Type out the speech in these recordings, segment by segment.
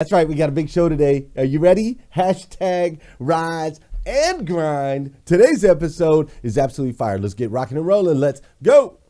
That's right. We got a big show today. Are you ready? Hashtag rise and grind. Today's episode is absolutely fire. Let's get rocking and rolling. Let's go.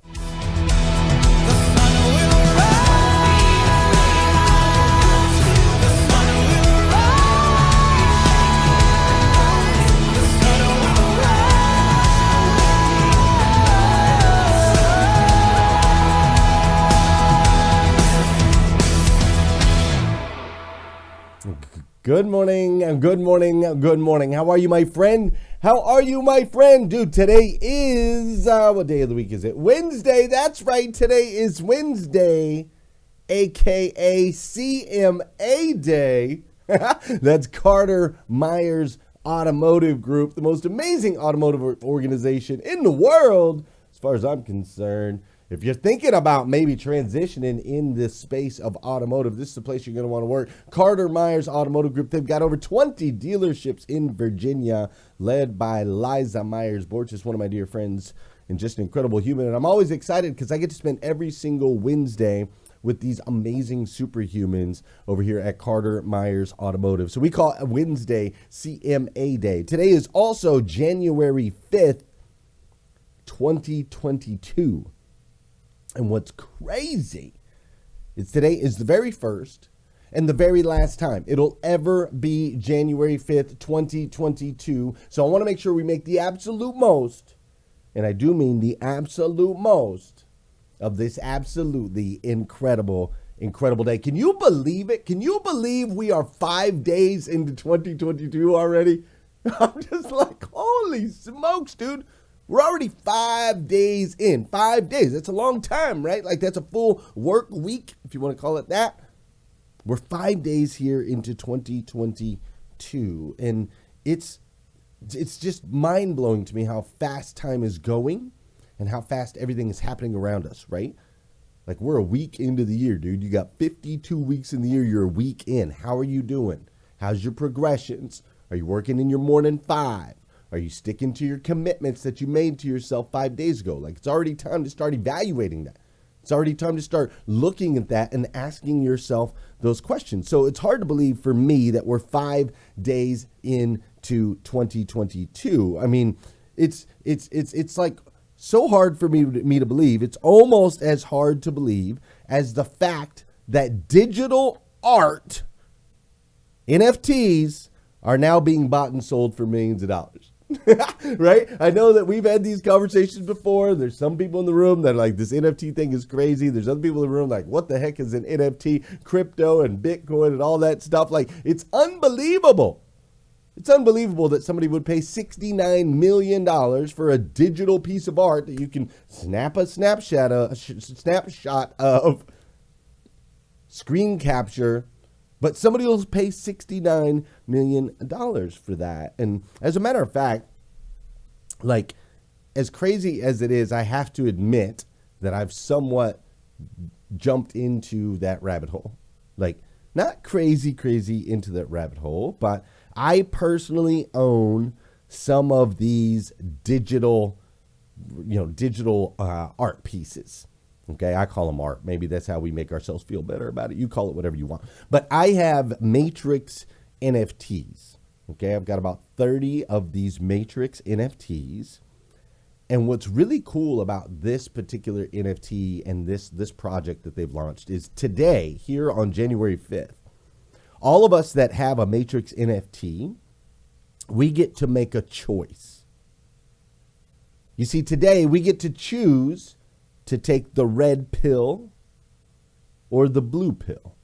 Good morning, good morning, good morning. How are you, my friend? How are you, my friend? Dude, today is, what day of the week is it? Wednesday. That's right. Today is Wednesday, a.k.a. CMA Day. That's Carter Myers Automotive Group, the most amazing automotive organization in the world, as far as I'm concerned. If you're thinking about maybe transitioning in this space of automotive, this is the place you're going to want to work. Carter Myers Automotive Group. They've got over 20 dealerships in Virginia, led by Liza Myers-Borch, just one of my dear friends and just an incredible human. And I'm always excited because I get to spend every single Wednesday with these amazing superhumans over here at Carter Myers Automotive. So we call Wednesday CMA Day. Today is also January 5th, 2022. And what's crazy is today is the very first and the very last time it'll ever be January 5th, 2022. So I want to make sure we make the absolute most, and I do mean the absolute most, of this absolutely incredible day. Can you believe it? Can you believe we are 5 days into 2022 already? I'm just like, holy smokes, dude. We're already 5 days in. 5 days. That's a long time, right? Like that's a full work week, if you want to call it that. We're 5 days here into 2022. And it's just mind-blowing to me how fast time is going and how fast everything is happening around us, right? Like we're a week into the year, dude. You got 52 weeks in the year. You're a week in. How are you doing? How's your progressions? Are you working in your morning five? Are you sticking to your commitments that you made to yourself 5 days ago? Like it's already time to start evaluating that. It's already time to start looking at that and asking yourself those questions. So it's hard to believe for me that we're 5 days into 2022. I mean, it's like so hard for me to believe. It's almost as hard to believe as the fact that digital art, NFTs, are now being bought and sold for millions of dollars. Right? I know that we've had these conversations before. There's some people in the room that are like, this NFT thing is crazy. There's other people in the room like, what the heck is an NFT? Crypto and Bitcoin and all that stuff. Like, it's unbelievable. It's unbelievable that somebody would pay $69 million for a digital piece of art that you can snap a snapshot of, screen capture, but somebody will pay $69 million for that. And as a matter of fact, like, as crazy as it is, I have to admit that I've somewhat jumped into that rabbit hole. Like, not crazy into that rabbit hole, but I personally own some of these digital art pieces. Okay, I call them art. Maybe that's how we make ourselves feel better about it. You call it whatever you want. But I have Matrix NFTs. Okay, I've got about 30 of these Matrix NFTs. And what's really cool about this particular NFT and this project that they've launched is today, here on January 5th, all of us that have a Matrix NFT, we get to make a choice. You see, today we get to choose to take the red pill or the blue pill.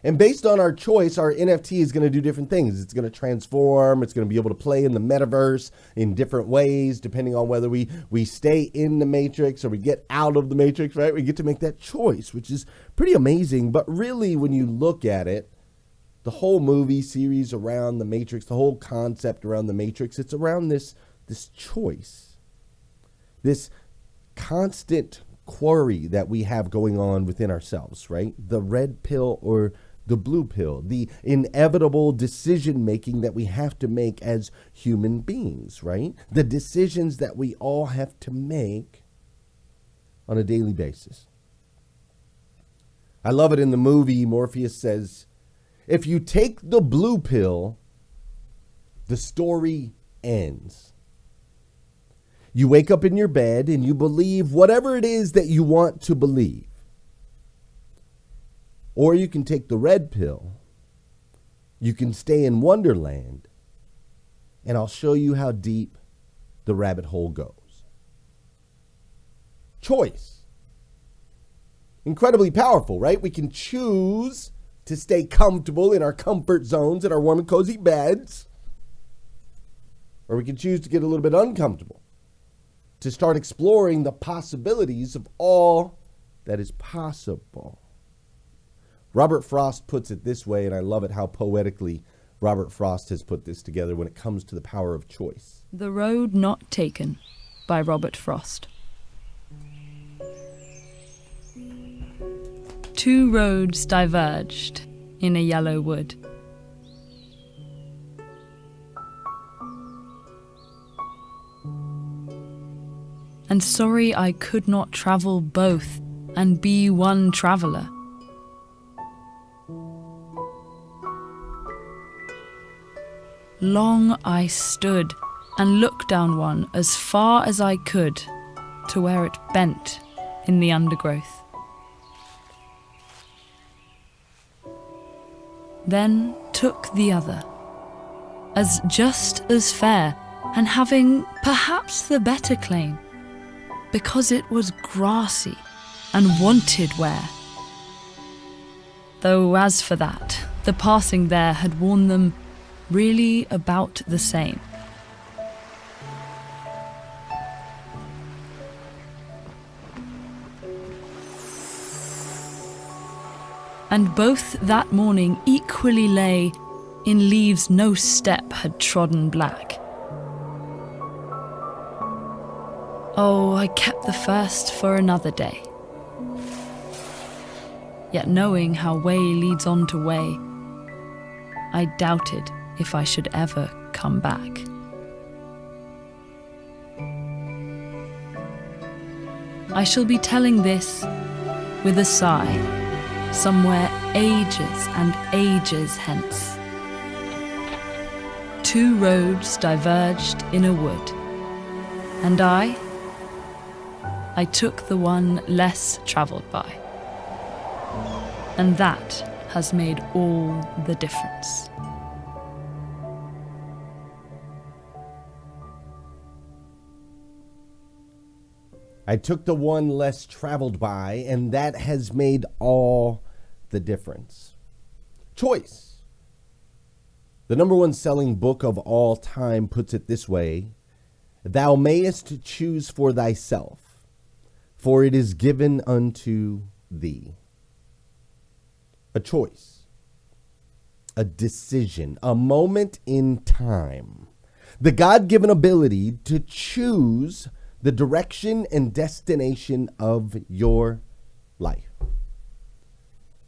And based on our choice, our NFT is going to do different things. It's going to transform. It's going to be able to play in the metaverse in different ways, depending on whether we stay in the Matrix or we get out of the Matrix, right? We get to make that choice, which is pretty amazing. But really, when you look at it, the whole movie series around the Matrix, the whole concept around the Matrix, it's around this choice, this constant quarry that we have going on within ourselves, right? The red pill or the blue pill, the inevitable decision making that we have to make as human beings, right? The decisions that we all have to make on a daily basis. I love it in the movie. Morpheus says, If you take the blue pill, the story ends. You wake up in your bed and you believe whatever it is that you want to believe. Or you can take the red pill. You can stay in Wonderland, and I'll show you how deep the rabbit hole goes. Choice. Incredibly powerful, right? We can choose to stay comfortable in our comfort zones, in our warm and cozy beds. Or we can choose to get a little bit uncomfortable, to start exploring the possibilities of all that is possible. Robert Frost puts it this way, and I love it how poetically Robert Frost has put this together when it comes to the power of choice. The Road Not Taken by Robert Frost. Two roads diverged in a yellow wood. And sorry I could not travel both and be one traveller. Long I stood and looked down one as far as I could to where it bent in the undergrowth. Then took the other, as just as fair and having perhaps the better claim, because it was grassy and wanted wear. Though as for that, the passing there had worn them really about the same. And both that morning equally lay in leaves no step had trodden black. Oh, I kept the first for another day. Yet knowing how way leads on to way, I doubted if I should ever come back. I shall be telling this with a sigh, somewhere ages and ages hence. Two roads diverged in a wood, and I took the one less travelled by. And that has made all the difference. I took the one less traveled by, and that has made all the difference. Choice. The number one selling book of all time puts it this way: Thou mayest choose for thyself, for it is given unto thee. A choice, a decision, a moment in time, the God-given ability to choose the direction and destination of your life.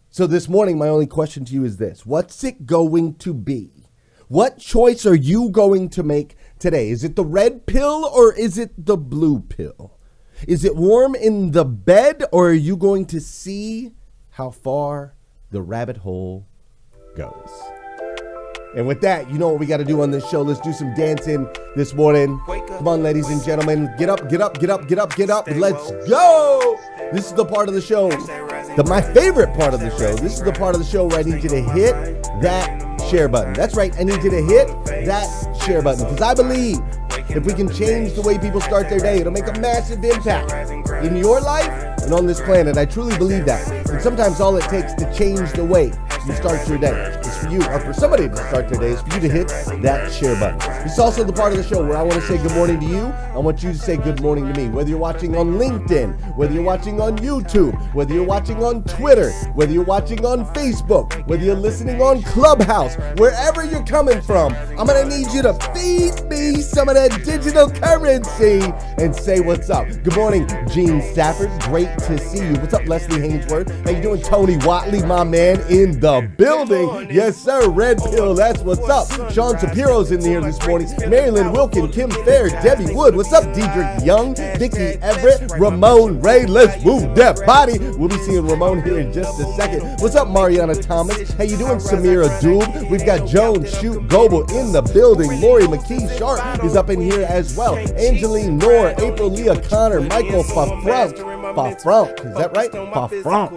So this morning, my only question to you is this: what's it going to be? What choice are you going to make today? Is it the red pill or is it the blue pill? Is it warm in the bed, or are you going to see how far the rabbit hole goes? And with that, you know what we got to do on this show. Let's do some dancing this morning. Come on, ladies and gentlemen. Get up, get up, get up, get up, get up. Let's go. This is the part of the show, my favorite part of the show. This is the part of the show where I need you to hit that share button. That's right. I need you to hit that share button, because I believe if we can change the way people start their day, it'll make a massive impact in your life and on this planet. I truly believe that. And sometimes all it takes to change the way you start your day is for you, or for somebody to start their day, is for you to hit that share button. It's also the part of the show where I want to say good morning to you. I want you to say good morning to me. Whether you're watching on LinkedIn, whether you're watching on YouTube, whether you're watching on Twitter, whether you're watching on Facebook, whether you're listening on Clubhouse, wherever you're coming from, I'm going to need you to feed me some of that digital currency and say what's up. Good morning, Gene Stafford. Great to see you. What's up, Leslie Hainsworth? How you doing, Tony Watley, my man, in the building? Yes, sir. Red Pill, that's what's up. Sean Shapiro's in here this morning. Marilyn Wilkin, Kim Fair, Debbie Wood. What's up, Diedrich Young, Vicky Everett, Ramon Reid. Let's move that body. We'll be seeing Ramon here in just a second. What's up, Mariana Thomas? How you doing, Samira Doob? We've got Joan Shoot Goebel in the building. Lori McKee Sharp is up in here as well. Angeline Noor, April Leah Connor, Michael Fafrunk, is that right? Fafrunk.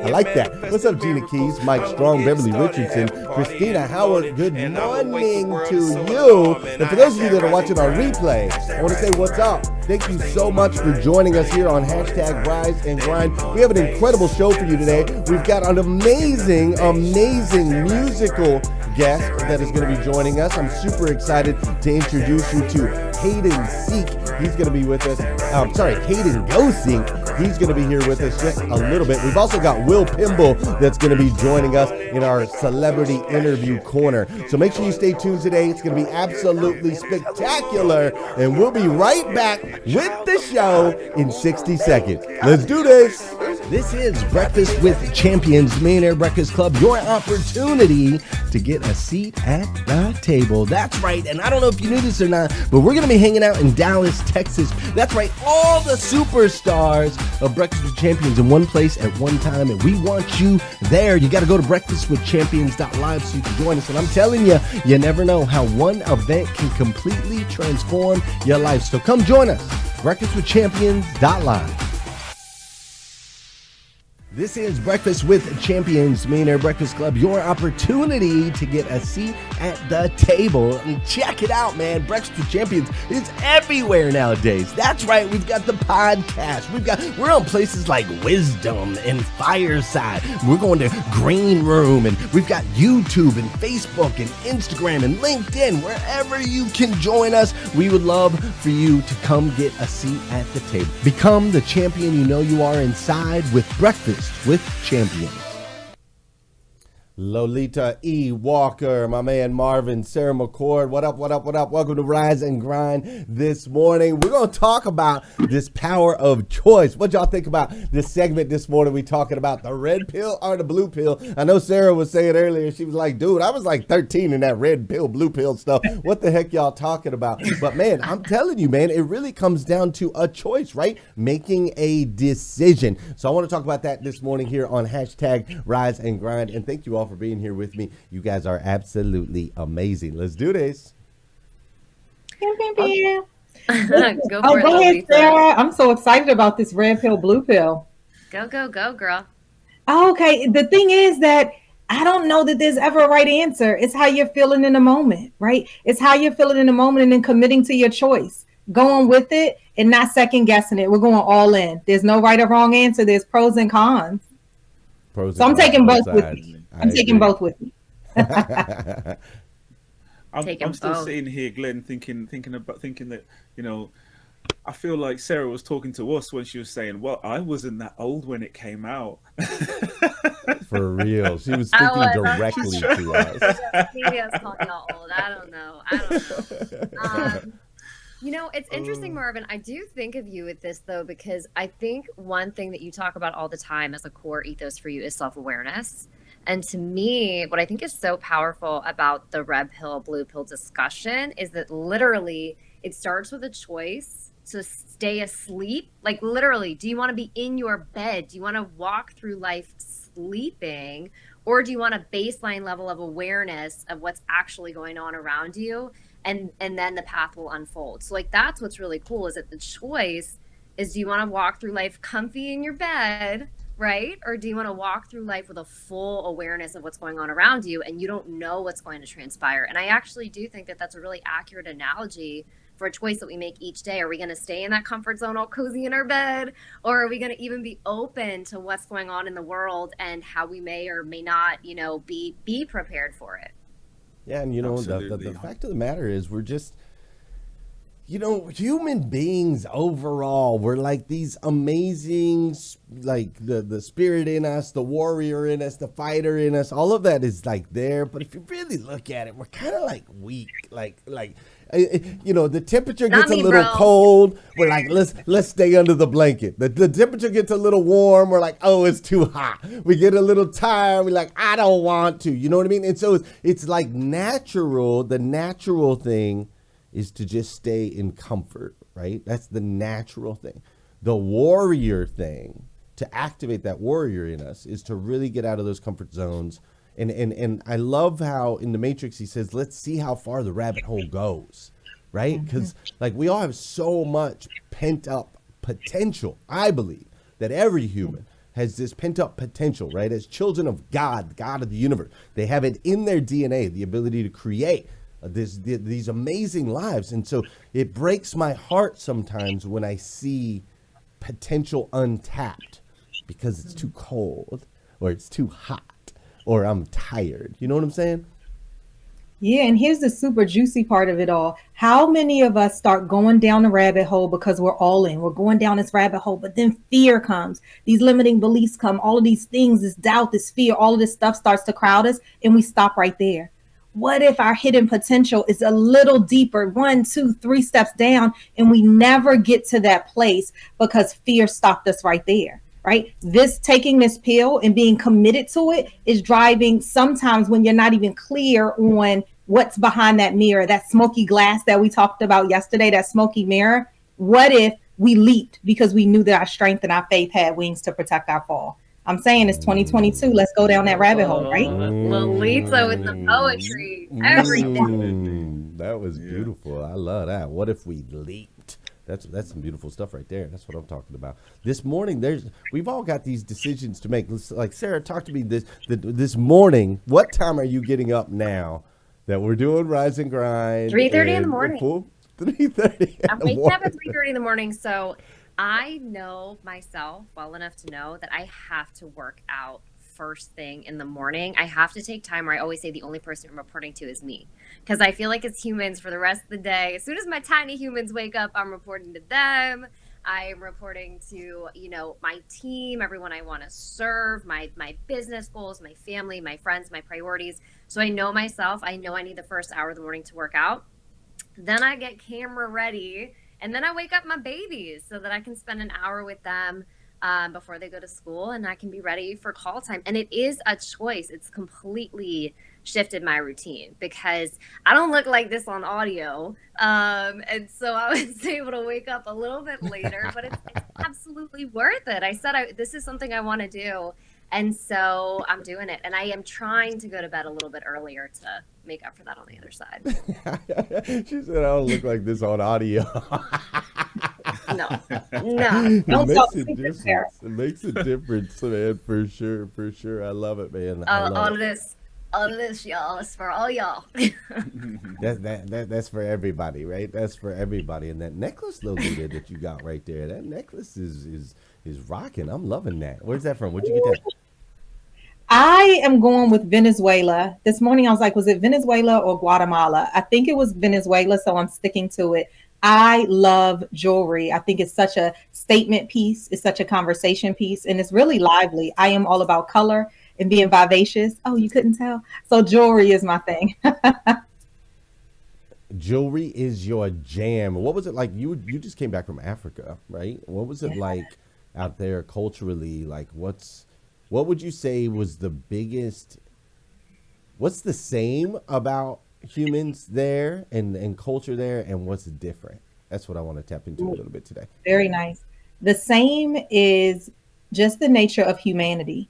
I like that. What's up, Gina Keys, Mike Strong, Beverly Richardson, Christina Howard. Good morning to you. And for those of you that are watching our replay, I want to say what's up. Thank you so much for joining us here on hashtag Rise and Grind. We have an incredible show for you today. We've got an amazing musical guest that is going to be joining us. I'm super excited to introduce you to Hayden Seek. He's going to be with us. Hayden Go-Seek. He's going to be here with us just a little bit. We've also got Will Pimble that's going to be joining us in our celebrity interview corner. So make sure you stay tuned today. It's going to be absolutely spectacular. And we'll be right back with the show in 60 seconds. Let's do this. This is Breakfast with Champions, Millionaire Breakfast Club, your opportunity to get a seat at the table. That's right, and I don't know if you knew this or not, but we're going to be hanging out in Dallas, Texas. That's right, all the superstars of Breakfast with Champions in one place at one time, and we want you there. You got to go to breakfastwithchampions.live so you can join us, and I'm telling you, you never know how one event can completely transform your life. So come join us, breakfastwithchampions.live. This is Breakfast with Champions, Millionaire Breakfast Club, your opportunity to get a seat at the table. And check it out, man. Breakfast with Champions is everywhere nowadays. That's right. We've got the podcast. We're on places like Wisdom and Fireside. We're going to Green Room, and we've got YouTube and Facebook and Instagram and LinkedIn. Wherever you can join us, we would love for you to come get a seat at the table. Become the champion you know you are inside with Breakfast with Champions. Lolita Walker, my man Marvin, Sara McCord. What up? Welcome to Rise and Grind this morning. We're going to talk about this power of choice. What y'all think about this segment this morning? We talking about the red pill or the blue pill. I know Sarah was saying earlier, she was like, dude, I was like 13 in that red pill, blue pill stuff. What the heck y'all talking about? But man, I'm telling you, man, it really comes down to a choice, right? Making a decision. So I want to talk about that this morning here on hashtag Rise and Grind. And thank you all for being here with me. You guys are absolutely amazing. Let's do this. Go ahead, Sarah. I'm so excited about this red pill, blue pill. Go, girl. Okay. The thing is that I don't know that there's ever a right answer. It's how you're feeling in the moment, right? It's how you're feeling in the moment and then committing to your choice. Going with it and not second guessing it. We're going all in. There's no right or wrong answer. There's pros and cons. So I'm taking both with me. I'm taking both with me. I'm still sitting here, Glenn, thinking that, you know, I feel like Sarah was talking to us when she was saying, well, I wasn't that old when it came out. For real. She was speaking directly to us. Maybe I was calling y'all old. I don't know. You know, it's interesting, Marvin. I do think of you with this, though, because I think one thing that you talk about all the time as a core ethos for you is self-awareness. And to me, what I think is so powerful about the red pill, blue pill discussion is that literally it starts with a choice to stay asleep. Like literally, do you want to be in your bed? Do you want to walk through life sleeping? Or do you want a baseline level of awareness of what's actually going on around you? And then the path will unfold. So like, that's what's really cool is that the choice is, do you want to walk through life comfy in your bed, right? Or do you want to walk through life with a full awareness of what's going on around you and you don't know what's going to transpire? And I actually do think that that's a really accurate analogy for a choice that we make each day. Are we going to stay in that comfort zone all cozy in our bed? Or are we going to even be open to what's going on in the world and how we may or may not, you know, be prepared for it? Yeah, and you know, the fact of the matter is we're just, you know, human beings overall, we're like these amazing, like the spirit in us, the warrior in us, the fighter in us, all of that is like there. But if you really look at it, we're kind of like weak, like The temperature Not gets a me, little bro. cold. We're like, let's stay under the blanket. The temperature gets a little warm. We're like, oh, it's too hot. We get a little tired. We're like, I don't want to. You know what I mean? And so it's like natural. The natural thing is to just stay in comfort, right? That's the natural thing. The warrior thing, to activate that warrior in us, is to really get out of those comfort zones. And I love how in the Matrix he says, let's see how far the rabbit hole goes, right? Because like we all have so much pent up potential. I believe that every human has this pent up potential, right? As children of God, God of the universe, they have it in their DNA, the ability to create these amazing lives. And so it breaks my heart sometimes when I see potential untapped because it's too cold or it's too hot or I'm tired. You know what I'm saying? Yeah, and here's the super juicy part of it all. How many of us start going down the rabbit hole because we're all in? We're going down this rabbit hole, but then fear comes. These limiting beliefs come. All of these things, this doubt, this fear, all of this stuff starts to crowd us, and we stop right there. What if our hidden potential is a little deeper, 1, 2, 3 steps down, and we never get to that place because fear stopped us right there? Right? Taking this pill and being committed to it is driving sometimes when you're not even clear on what's behind that mirror, that smoky glass that we talked about yesterday, that smoky mirror. What if we leaped because we knew that our strength and our faith had wings to protect our fall? I'm saying it's 2022. Let's go down that rabbit hole, right? Lolita with the poetry. Everything. That was beautiful. I love that. What if we leaped? That's some beautiful stuff right there. That's what I'm talking about. This morning, we've all got these decisions to make. Like Sarah, talk to me this morning. What time are you getting up now that we're doing Rise and Grind? 3:30 in the morning. 3:30. I'm waking up at 3:30 in the morning, so I know myself well enough to know that I have to work out first thing in the morning. I have to take time, where I always say the only person I'm reporting to is me, because I feel like as humans for the rest of the day, as soon as my tiny humans wake up, I'm reporting to them. I'm reporting to, my team, everyone I want to serve, my business goals, my family, my friends, my priorities. So I know myself. I know I need the first hour of the morning to work out. Then I get camera ready, and then I wake up my babies so that I can spend an hour with them before they go to school, and I can be ready for call time. And it is a choice. It's completely shifted my routine because I don't look like this on audio. And so I was able to wake up a little bit later, but it's absolutely worth it. I said this is something I want to do. And so I'm doing it. And I am trying to go to bed a little bit earlier to make up for that on the other side. She said, I don't look like this on audio. No. It makes a difference, man, for sure. I love it, man. All of this, y'all, is for all y'all. That's for everybody, right? That's for everybody. And that necklace, Lolita, that you got right there, that necklace is rocking. I'm loving that. Where's that from? Where'd you get that? I am going with Venezuela. This morning I was like, was it Venezuela or Guatemala? I think it was Venezuela, so I'm sticking to it. I love jewelry. I think it's such a statement piece. It's such a conversation piece, and it's really lively. I am all about color and being vivacious. Oh, you couldn't tell? So jewelry is my thing. Jewelry is your jam. What was it like? You just came back from Africa, right? What was it like out there culturally? Like, what would you say was the biggest? What's the same about humans there and culture there, and what's different? That's what I want to tap into a little bit today. Very nice. The same is just the nature of humanity.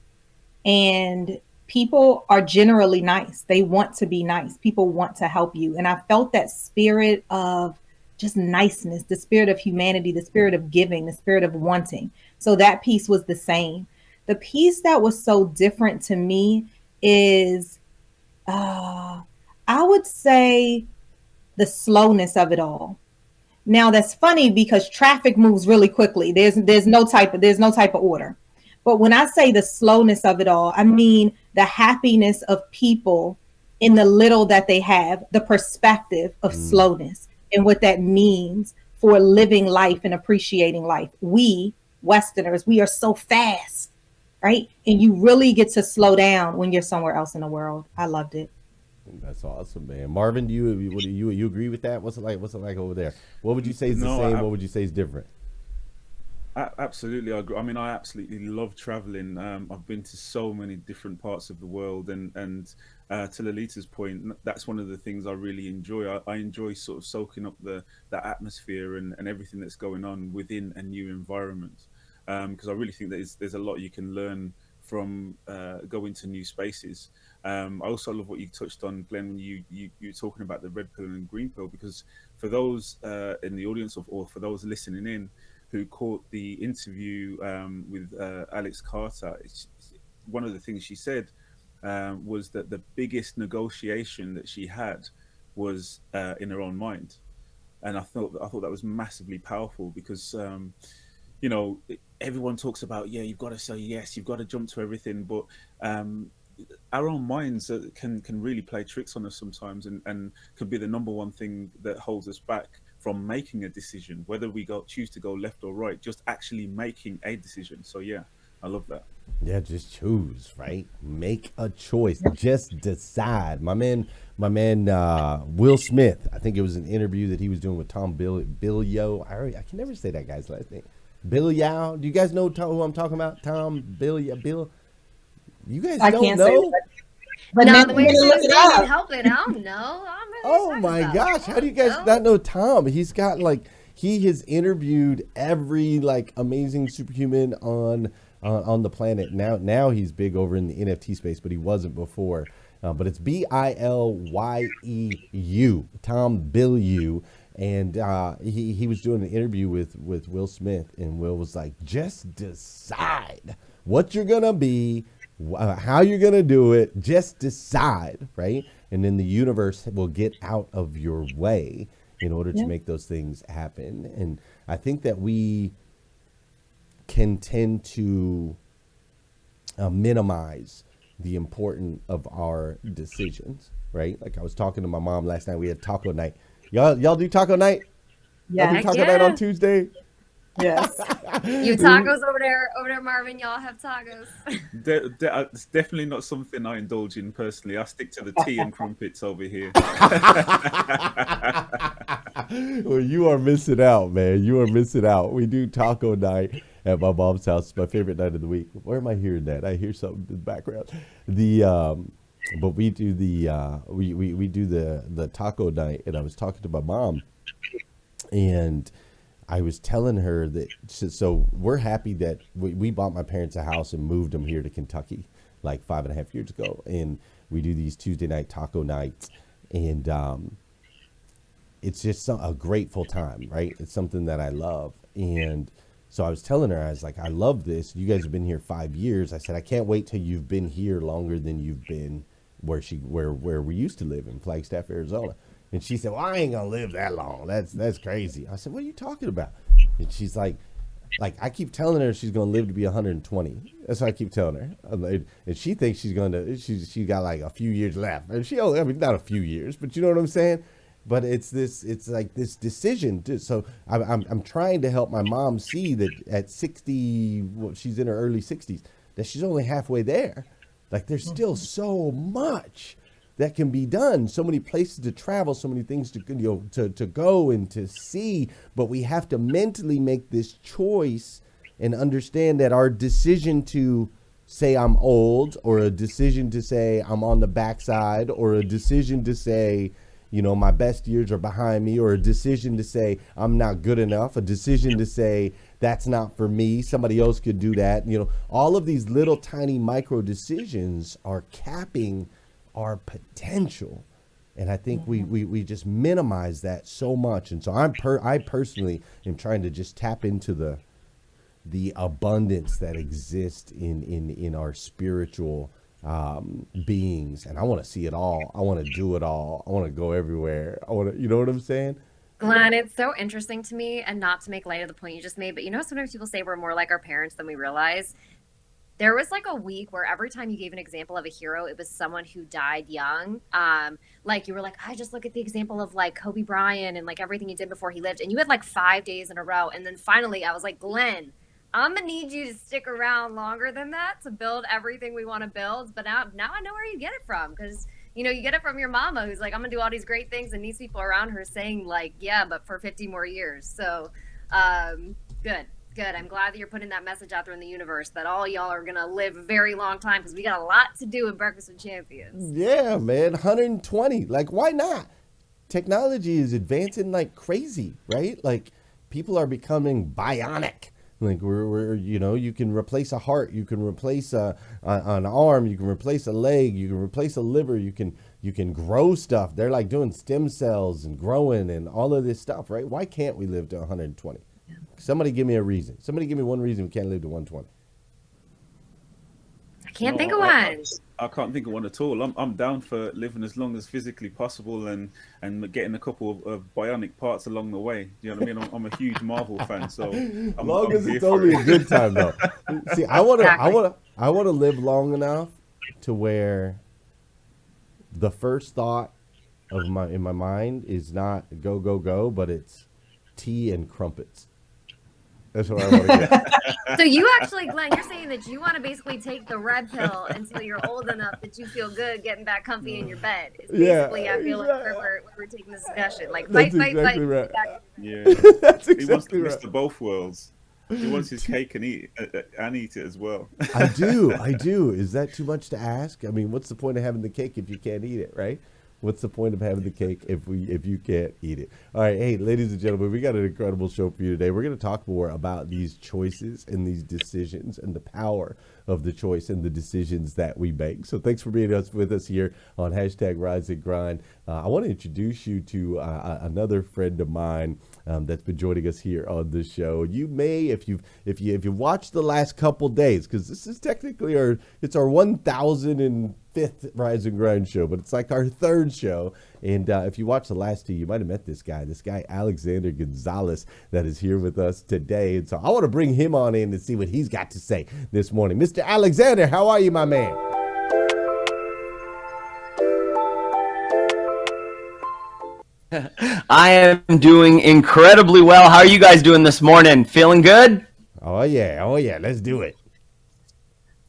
And people are generally nice. They want to be nice. People want to help you. And I felt that spirit of just niceness, the spirit of humanity, the spirit of giving, the spirit of wanting. So that piece was the same. The piece that was so different to me is, I would say, the slowness of it all. Now that's funny because traffic moves really quickly. There's no type of order. But when I say the slowness of it all, I mean the happiness of people in the little that they have, the perspective of slowness and what that means for living life and appreciating life. We Westerners, we are so fast, right? And you really get to slow down when you're somewhere else in the world. I loved it. That's awesome, man. Marvin, do you agree with that? What's it like? What's it like over there? What would you say is the same? What would you say is different? Absolutely, I agree. I mean, I absolutely love traveling. I've been to so many different parts of the world, and to Lolita's point, that's one of the things I really enjoy. I enjoy sort of soaking up the atmosphere and everything that's going on within a new environment, because I really think that there's a lot you can learn from going to new spaces. I also love what you touched on, Glenn, when you were talking about the red pill and green pill, because for those in the audience or for those listening in who caught the interview with Alex Carter, one of the things she said was that the biggest negotiation that she had was in her own mind, and I thought that was massively powerful because you know, everyone talks about, yeah, you've got to say yes, you've got to jump to everything, but our own minds can really play tricks on us sometimes, and could be the number one thing that holds us back from making a decision, whether we choose to go left or right, just actually making a decision. So yeah, I love that. Yeah, just choose, right? Make a choice. Just decide. My man, Will Smith, I think it was an interview that he was doing with Tom Billio. I can never say that guy's last name. Billio. Do you guys know who I'm talking about? Tom Billio. Bill. You guys don't know? But no, now the way you're gonna look she's it up. helping, I don't know. Oh my gosh, how do you guys not know Tom? He's got he has interviewed every amazing superhuman on the planet. Now he's big over in the NFT space, but he wasn't before. But it's Billyu, Tom Billyu, and he was doing an interview with Will Smith, and Will was like, just decide what you're gonna be, how you're gonna do it, just decide, right? And then the universe will get out of your way in order to make those things happen. And I think that we can tend to minimize the importance of our decisions, right? Like I was talking to my mom last night. We had taco night. Y'all do taco night? Yeah. Y'all do taco night on Tuesday? Yes. You tacos over there, Marvin. Y'all have tacos. It's definitely not something I indulge in personally. I stick to the tea and crumpets over here. Well, you are missing out, man. You are missing out. We do taco night at my mom's house. It's my favorite night of the week. Where am I hearing that? I hear something in the background. But we do we do the taco night, and I was talking to my mom, and I was telling her that, so we're happy that we bought my parents a house and moved them here to Kentucky like 5.5 years ago. And we do these Tuesday night taco nights, and it's just a grateful time, right? It's something that I love. And so I was telling her, I was like, I love this. You guys have been here 5 years. I said, I can't wait till you've been here longer than you've been where we used to live in Flagstaff, Arizona. And she said, well, I ain't gonna live that long. That's crazy. I said, what are you talking about? And she's like I keep telling her she's gonna live to be 120. That's what I keep telling her. And she thinks she's got like a few years left. And not a few years, but you know what I'm saying? But it's like this decision. So I'm trying to help my mom see that at 60, she's in her early 60s, that she's only halfway there. Like there's still so much that can be done, so many places to travel, so many things to go and to see, but we have to mentally make this choice and understand that our decision to say I'm old, or a decision to say I'm on the backside, or a decision to say, my best years are behind me, or a decision to say I'm not good enough, a decision to say that's not for me, somebody else could do that. All of these little tiny micro decisions are capping our potential, and I think we just minimize that so much. And so I personally am trying to just tap into the abundance that exists in our spiritual beings, and I want to see it all. I want to do it all. I want to go everywhere. I want to, you know what I'm saying? Glenn, it's so interesting to me, and not to make light of the point you just made, but sometimes people say we're more like our parents than we realize. There was like a week where every time you gave an example of a hero, it was someone who died young. Like you were like, I just look at the example of like Kobe Bryant and like everything he did before he lived. And you had like 5 days in a row. And then finally I was like, Glenn, I'm going to need you to stick around longer than that to build everything we want to build. But now I know where you get it from, because you get it from your mama who's like, I'm gonna do all these great things, and these people around her saying like, yeah, but for 50 more years. So good. I'm glad that you're putting that message out there in the universe that all y'all are gonna live a very long time, because we got a lot to do in Breakfast with Champions. Yeah, man, 120. Like, why not? Technology is advancing like crazy, right? Like, people are becoming bionic. Like, we're you can replace a heart, you can replace an arm, you can replace a leg, you can replace a liver, you can grow stuff. They're like doing stem cells and growing and all of this stuff, right? Why can't we live to 120? Somebody give me a reason. Somebody give me one reason we can't live to 120. I can't think of one. I can't think of one at all. I'm down for living as long as physically possible and getting a couple of bionic parts along the way. You know what I mean? I'm a huge Marvel fan, so as long as it's only a good time, though. See, I want to live long enough to where the first thought in my mind is not go go go, but it's tea and crumpets. That's what I want to get. So you actually, Glenn, you're saying that you want to basically take the red pill until you're old enough that you feel good getting back comfy in your bed. It's basically, I feel like we're taking this discussion. Like, fight. Right. Yeah. That's exactly he wants to right. Mr. Both Worlds. He wants his cake and eat it as well. I do. Is that too much to ask? I mean, what's the point of having the cake if you can't eat it, right? What's the point of having the cake if you can't eat it? All right, hey, ladies and gentlemen, we got an incredible show for you today. We're going to talk more about these choices and these decisions and the power of the choice and the decisions that we make. So thanks for being with us here on #Rise and Grind. I want to introduce you to another friend of mine that's been joining us here on the show. You may, if you've watched the last couple days, because this is technically our 1005th Rise and Grind show, but it's like our third show. And if you watch the last two, you might have met this guy Alexander Gonzalez, that is here with us today. And so I want to bring him on in and see what he's got to say this morning. Mr. Alexander, how are you, my man? I am doing incredibly well. How are you guys doing this morning? Feeling good? Oh yeah. Let's do it.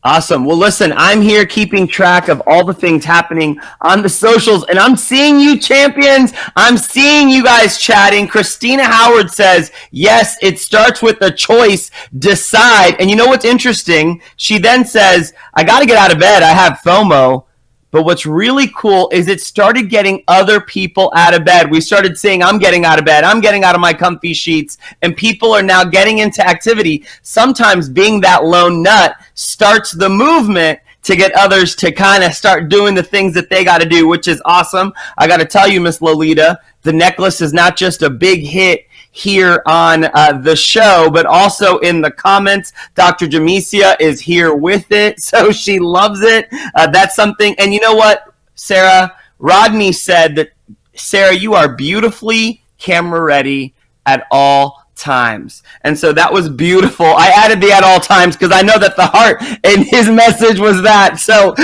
Awesome. Well, listen, I'm here keeping track of all the things happening on the socials, and I'm seeing you, champions. I'm seeing you guys chatting. Christina Howard says, yes, it starts with a choice. Decide. And you know what's interesting? She then says, I got to get out of bed. I have FOMO. But what's really cool is it started getting other people out of bed. We started saying, I'm getting out of bed. I'm getting out of my comfy sheets. And people are now getting into activity. Sometimes being that lone nut starts the movement to get others to kind of start doing the things that they got to do, which is awesome. I got to tell you, Miss Lolita, the necklace is not just a big hit here on the show, but also in the comments. Dr. Jamesia is here with it, so she loves it. That's something. And you know what, Sarah? Rodney said that, Sarah, you are beautifully camera ready at all times. And so that was beautiful. I added the at all times because I know that the heart in his message was that. So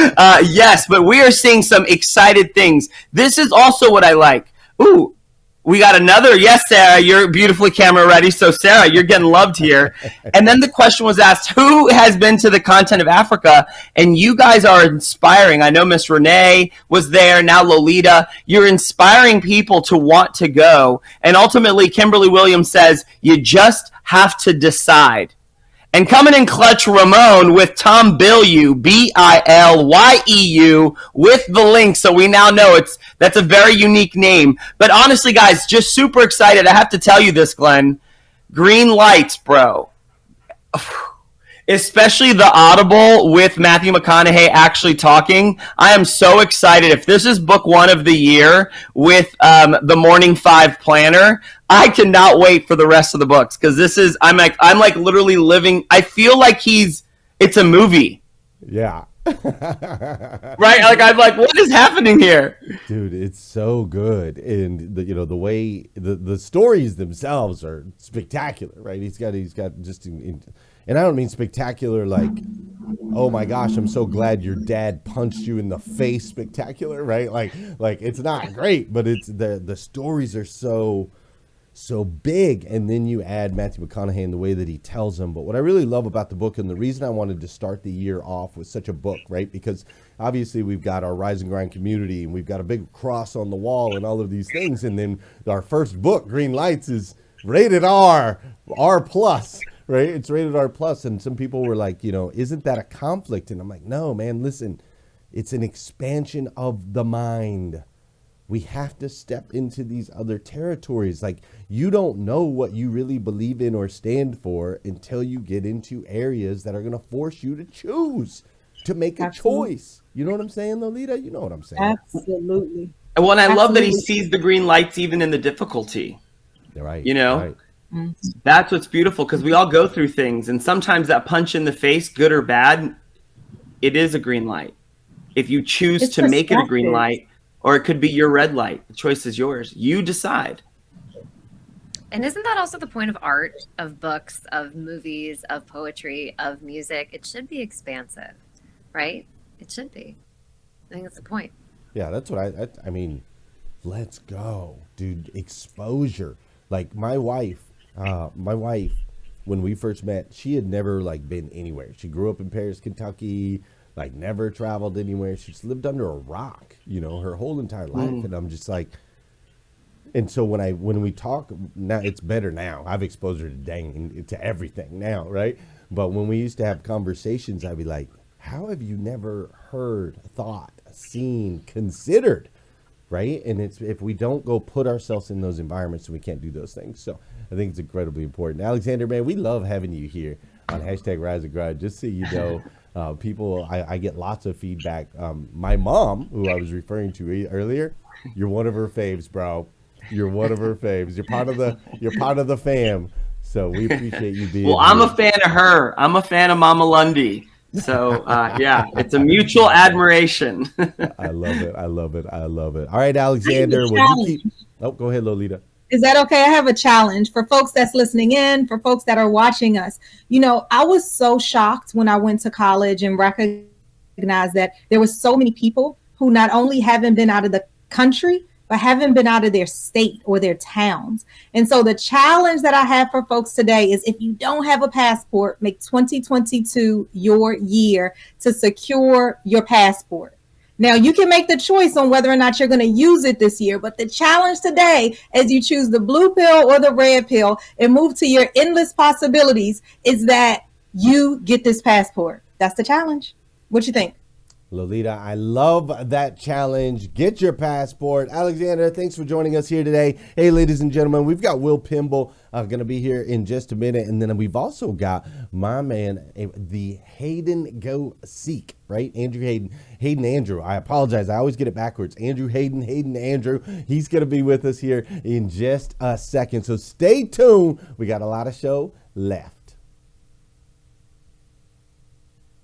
yes, but we are seeing some excited things. This is also what I like. Ooh, we got another. Yes, Sarah, you're beautifully camera ready. So, Sarah, you're getting loved here. And then the question was asked, who has been to the continent of Africa? And you guys are inspiring. I know Miss Renee was there. Now Lolita. You're inspiring people to want to go. And ultimately, Kimberly Williams says, you just have to decide. And coming in clutch, Ramon with Tom Bilyeu, Bilyu, with the link. So we now know that's a very unique name. But honestly, guys, just super excited. I have to tell you this, Glenn. Green lights, bro. Especially the Audible with Matthew McConaughey actually talking. I am so excited. If this is book one of the year with the Morning 5 Planner, I cannot wait for the rest of the books because I'm like literally living. I feel like it's a movie. Yeah. Right? Like I'm like, what is happening here? Dude, it's so good. And the way the stories themselves are spectacular, right? He's got just and I don't mean spectacular like, oh my gosh, I'm so glad your dad punched you in the face spectacular, right? Like it's not great, but it's the stories are so so big. And then you add Matthew McConaughey and the way that he tells them. But what I really love about the book, and the reason I wanted to start the year off with such a book, right? Because obviously we've got our Rise and Grind community, and we've got a big cross on the wall and all of these things. And then our first book, Green Lights, is rated R plus, right? It's rated R plus. And some people were like, isn't that a conflict? And I'm like, no, man, listen, it's an expansion of the mind. We have to step into these other territories. Like, you don't know what you really believe in or stand for until you get into areas that are going to force you to choose, to make a choice. You know what I'm saying, Lolita? You know what I'm saying. Absolutely. Well, and I love that he sees the green lights even in the difficulty. Right. Right. That's what's beautiful, because we all go through things, and sometimes that punch in the face, good or bad, it is a green light. If you choose to make it a green light, or it could be your red light. The choice is yours. You decide. And isn't that also the point of art, of books, of movies, of poetry, of music? It should be expansive, right? It should be. I think that's the point. Yeah, that's what I mean, let's go, dude. Exposure. Like my wife, when we first met, she had never been anywhere. She grew up in Paris, Kentucky, never traveled anywhere. She's lived under a rock, her whole entire life. And I'm just like, and so when we talk now, it's better now. I've exposed her to everything now, right? But when we used to have conversations, I'd be like, how have you never heard, thought, seen, considered, right? And it's, if we don't go put ourselves in those environments, we can't do those things. So I think it's incredibly important. Alexander, man, we love having you here on #RiseAndGrind. Just so you know, people, I get lots of feedback. My mom, who I was referring to earlier, you're one of her faves, bro. You're one of her faves. You're part of the fam. So we appreciate you being Well, here. I'm a fan of her. I'm a fan of Mama Lundy. So yeah, it's a mutual admiration. I love it. I love it. I love it. All right, Alexander. Go ahead, Lolita. Is that okay? I have a challenge for folks that's listening in, for folks that are watching us. I was so shocked when I went to college and recognized that there were so many people who not only haven't been out of the country, but haven't been out of their state or their towns. And so the challenge that I have for folks today is, if you don't have a passport, make 2022 your year to secure your passport. Now, you can make the choice on whether or not you're going to use it this year, but the challenge today, as you choose the blue pill or the red pill and move to your endless possibilities, is that you get this passport. That's the challenge. What you think? Lolita, I love that challenge. Get your passport. Alexander, thanks for joining us here today. Hey, ladies and gentlemen, we've got Will Pimble going to be here in just a minute. And then we've also got my man, the Hayden Go Seek, right? Andrew Hayden. Hayden Andrew. I apologize. I always get it backwards. Andrew Hayden, Hayden Andrew. He's going to be with us here in just a second. So stay tuned. We got a lot of show left.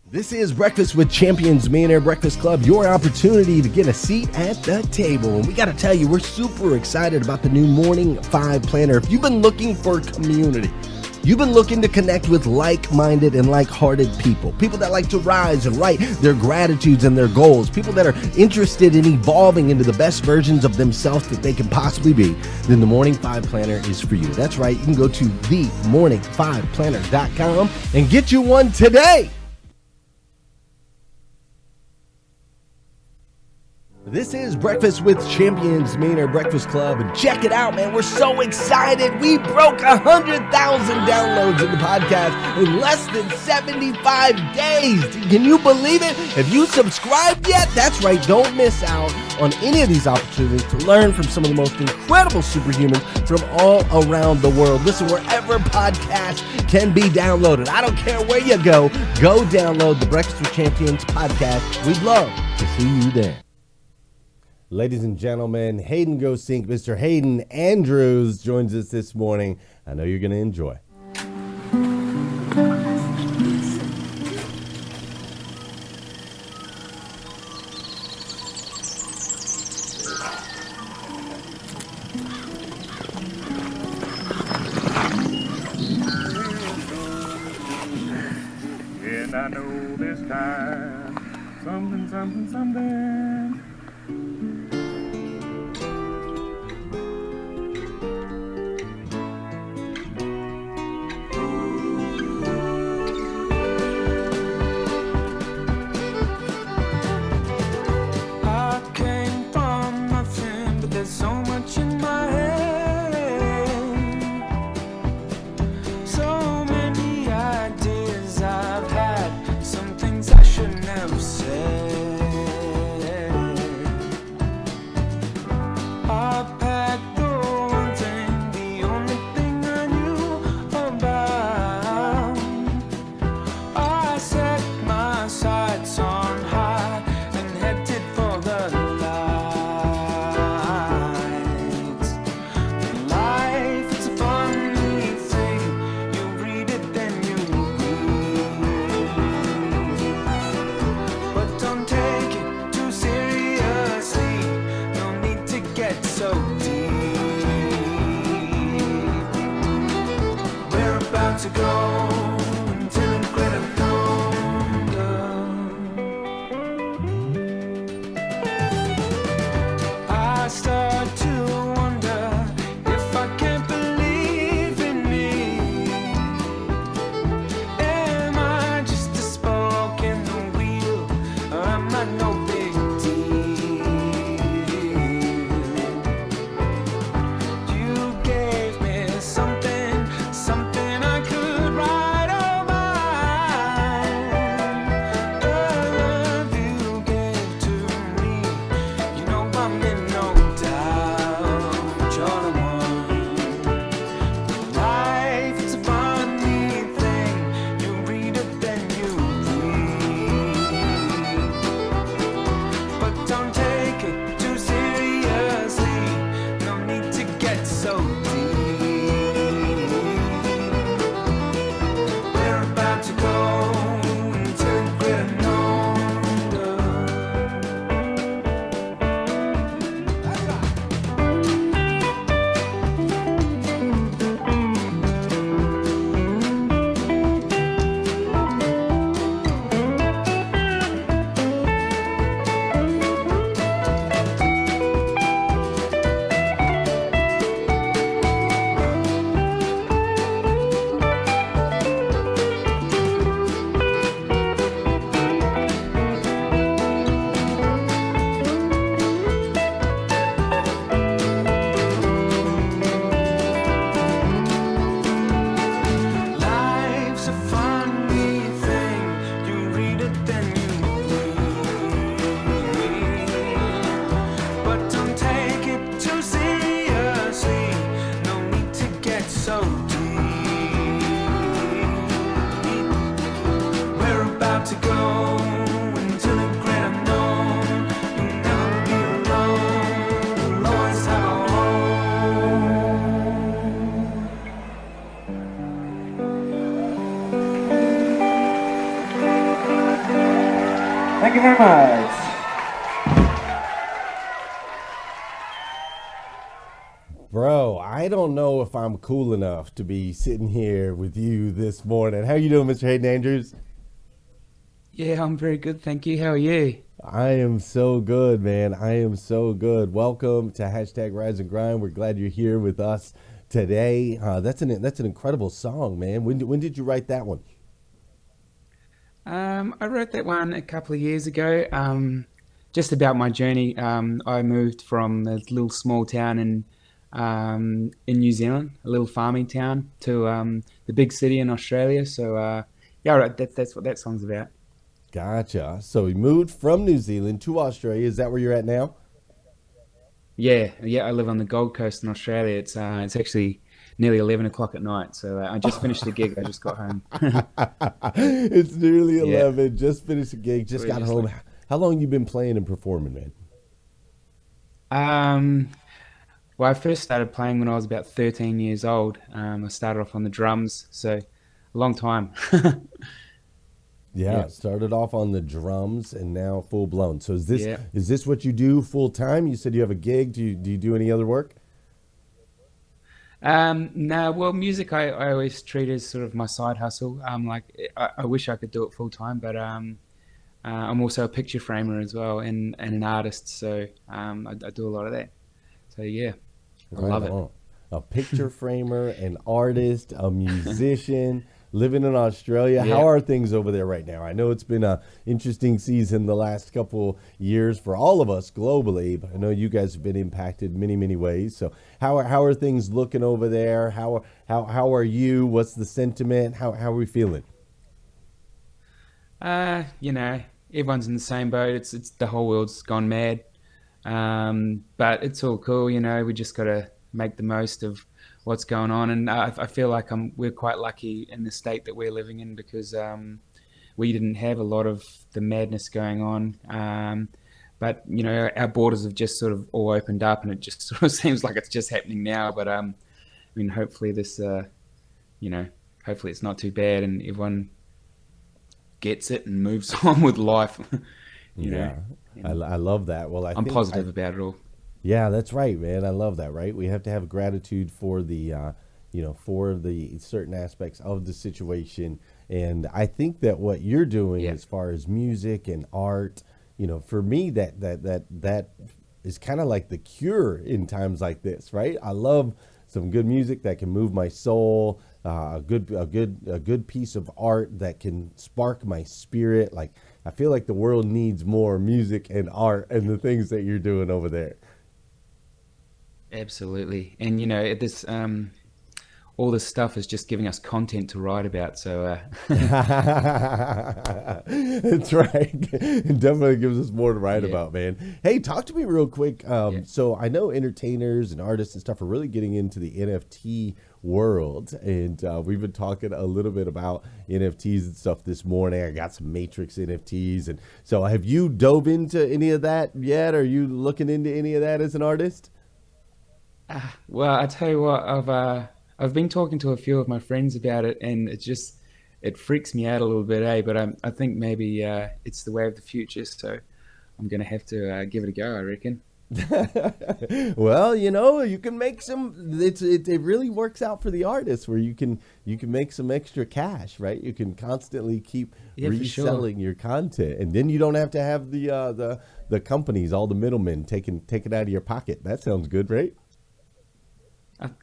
This is Breakfast with Champions Millionaire Breakfast Club, your opportunity to get a seat at the table. And we got to tell you, we're super excited about the new Morning 5 Planner. If you've been looking for community, you've been looking to connect with like-minded and like-hearted people that like to rise and write their gratitudes and their goals, people that are interested in evolving into the best versions of themselves that they can possibly be, then the Morning 5 Planner is for you. That's right. You can go to themorning5planner.com and get you one today. This is Breakfast with Champions Millionaire Breakfast Club, and check it out, man. We're so excited. We broke 100,000 downloads in the podcast in less than 75 days. Can you believe it? Have you subscribed yet? That's right. Don't miss out on any of these opportunities to learn from some of the most incredible superhumans from all around the world. Listen, wherever podcasts can be downloaded. I don't care where you go download the Breakfast with Champions podcast. We'd love to see you there. Ladies and gentlemen, Hayden Go Sync, Mr. Hayden Andrews joins us this morning. I know you're going to enjoy. And I know this time, something. to go until the greater number. I start to wonder if I can't believe in me. Am I just a spoke in the wheel, or am I no big deal? You gave me something, something I could write about. The love you gave to me, you know I'm in no doubt. You're the one. Life is a funny thing. You read it, then you read. But don't take it too seriously. No need to get so deep. We're about to go into the greater number. Life's a funny thing. You read it, then you read. But don't take it too seriously. No need to get so deep. We're about to go into the greater known. You'll never be alone. You'll always have a home. Thank you very much. Bro, I don't know if I'm cool enough to be sitting here with you this morning. How you doing, Mr. Hayden Andrews? Yeah, I'm very good, thank you. How are you? I am so good, man. I am so good. Welcome to hashtag Rise and Grind. We're glad you're here with us today. That's an incredible song, man. When did you write that one? I wrote that one a couple of years ago, just about my journey. I moved from a little small town in New Zealand, a little farming town, to the big city in Australia. So yeah, right, that's what that song's about. Gotcha. So you moved from New Zealand to Australia. Is that where you're at now? Yeah, I live on the Gold Coast in Australia. It's actually nearly 11 o'clock at night. So I just finished the gig. I just got home. It's nearly Yeah. 11. Just finished a gig. Just We're got just home. like- How long you been playing and performing, man? Well, I first started playing when I was about 13 years old. I started off on the drums, so a long time. Yeah, Yeah. started off on the drums and now full blown. So is Yeah. this what you do full time? You said you have a gig. Do you do any other work? No, well, music I always treat as sort of my side hustle. Like I wish I could do it full time, but I'm also a picture framer as well and an artist, so I do a lot of that. So yeah, I love it. on. A picture framer, an artist, a musician, living in Australia. Yeah. How are things over there right now? I know it's been a interesting season the last couple years for all of us globally, but I know you guys have been impacted many ways. So how are things looking over there? How are you? What's the sentiment? How are we feeling? You know, everyone's in the same boat. It's the whole world's gone mad. But it's all cool, you know, we just got to make the most of what's going on. And I feel like we're quite lucky in the state that we're living in because we didn't have a lot of the madness going on. But, you know, our borders have just sort of all opened up and it just sort of seems like it's just happening now. But, I mean, hopefully this, you know, hopefully it's not too bad and everyone gets it and moves on with life, you know. I love that. Well, I'm positive about it all. Yeah, that's right, man. I love that, right? We have to have gratitude for the for the certain aspects of the situation. And I think that what you're doing as far as music and art, for me, that is kind of like the cure in times like this, right? I love some good music that can move my soul, a good piece of art that can spark my spirit. Like, I feel like the world needs more music and art and the things that you're doing over there. Absolutely. And this all this stuff is just giving us content to write about. So that's right. It definitely gives us more to write about, man. Hey, talk to me real quick. So I know entertainers and artists and stuff are really getting into the NFT world, and we've been talking a little bit about NFTs and stuff this morning. I got some Matrix NFTs, and so have you dove into any of that yet? Are you looking into any of that as an artist? Well, I tell you what, I've been talking to a few of my friends about it, and it freaks me out a little bit, But I think maybe it's the way of the future, so I'm gonna have to give it a go, I reckon. Well, you can make some. It really works out for the artists where you can make some extra cash, right? You can constantly keep reselling your content, and then you don't have to have the companies, all the middlemen taking it out of your pocket. That sounds good, right?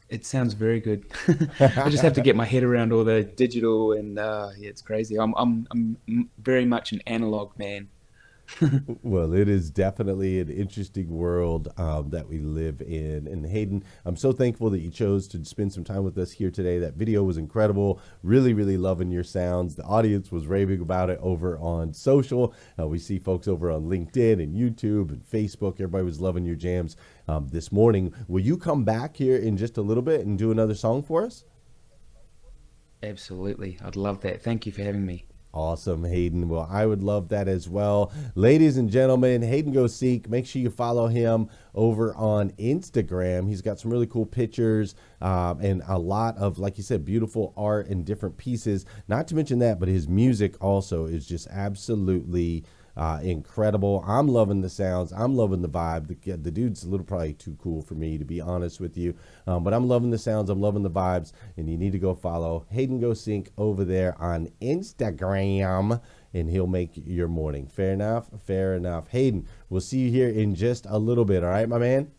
It sounds very good. I just have to get my head around all the digital, and it's crazy. I'm very much an analog man. Well, it is definitely an interesting world that we live in. And Hayden, I'm so thankful that you chose to spend some time with us here today. That video was incredible. Really, really loving your sounds. The audience was raving about it over on social. We see folks over on LinkedIn and YouTube and Facebook. Everybody was loving your jams this morning. Will you come back here in just a little bit and do another song for us? Absolutely. I'd love that. Thank you for having me. Awesome, Hayden. Well, I would love that as well. Ladies and gentlemen, Hayden Go Seek. Make sure you follow him over on Instagram. He's got some really cool pictures and a lot of, like you said, beautiful art and different pieces. Not to mention that, but his music also is just absolutely incredible. I'm loving the sounds. I'm loving the vibe. The dude's a little probably too cool for me, to be honest with you. But I'm loving the sounds. I'm loving the vibes. And you need to go follow Hayden Go Sync over there on Instagram, and he'll make your morning. Fair enough? Fair enough. Hayden, we'll see you here in just a little bit. All right, my man?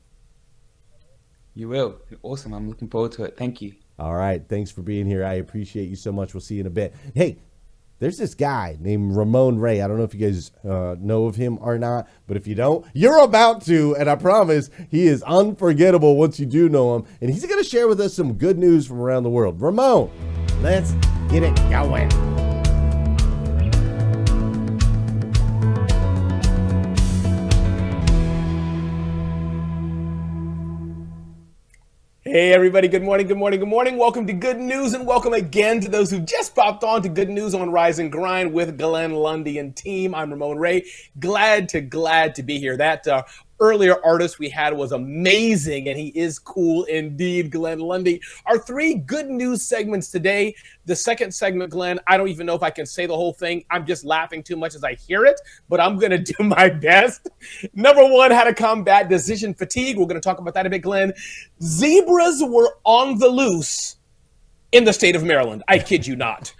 You will. Awesome. I'm looking forward to it. Thank you. All right. Thanks for being here. I appreciate you so much. We'll see you in a bit. Hey, there's this guy named Ramon Reid. I don't know if you guys know of him or not, but if you don't, you're about to, and I promise he is unforgettable once you do know him. And he's going to share with us some good news from around the world. Ramon, let's get it going. Hey everybody, good morning, good morning, good morning. Welcome to Good News, and welcome again to those who just popped on to Good News on Rise and Grind with Glenn Lundy and team. I'm Ramon Reid. Glad to be here. That earlier artist we had was amazing, and he is cool indeed, Glenn Lundy. Our three good news segments today. The second segment, Glenn, I don't even know if I can say the whole thing. I'm just laughing too much as I hear it, but I'm going to do my best. Number one, how to combat decision fatigue. We're going to talk about that a bit, Glenn. Zebras were on the loose in the state of Maryland. I kid you not.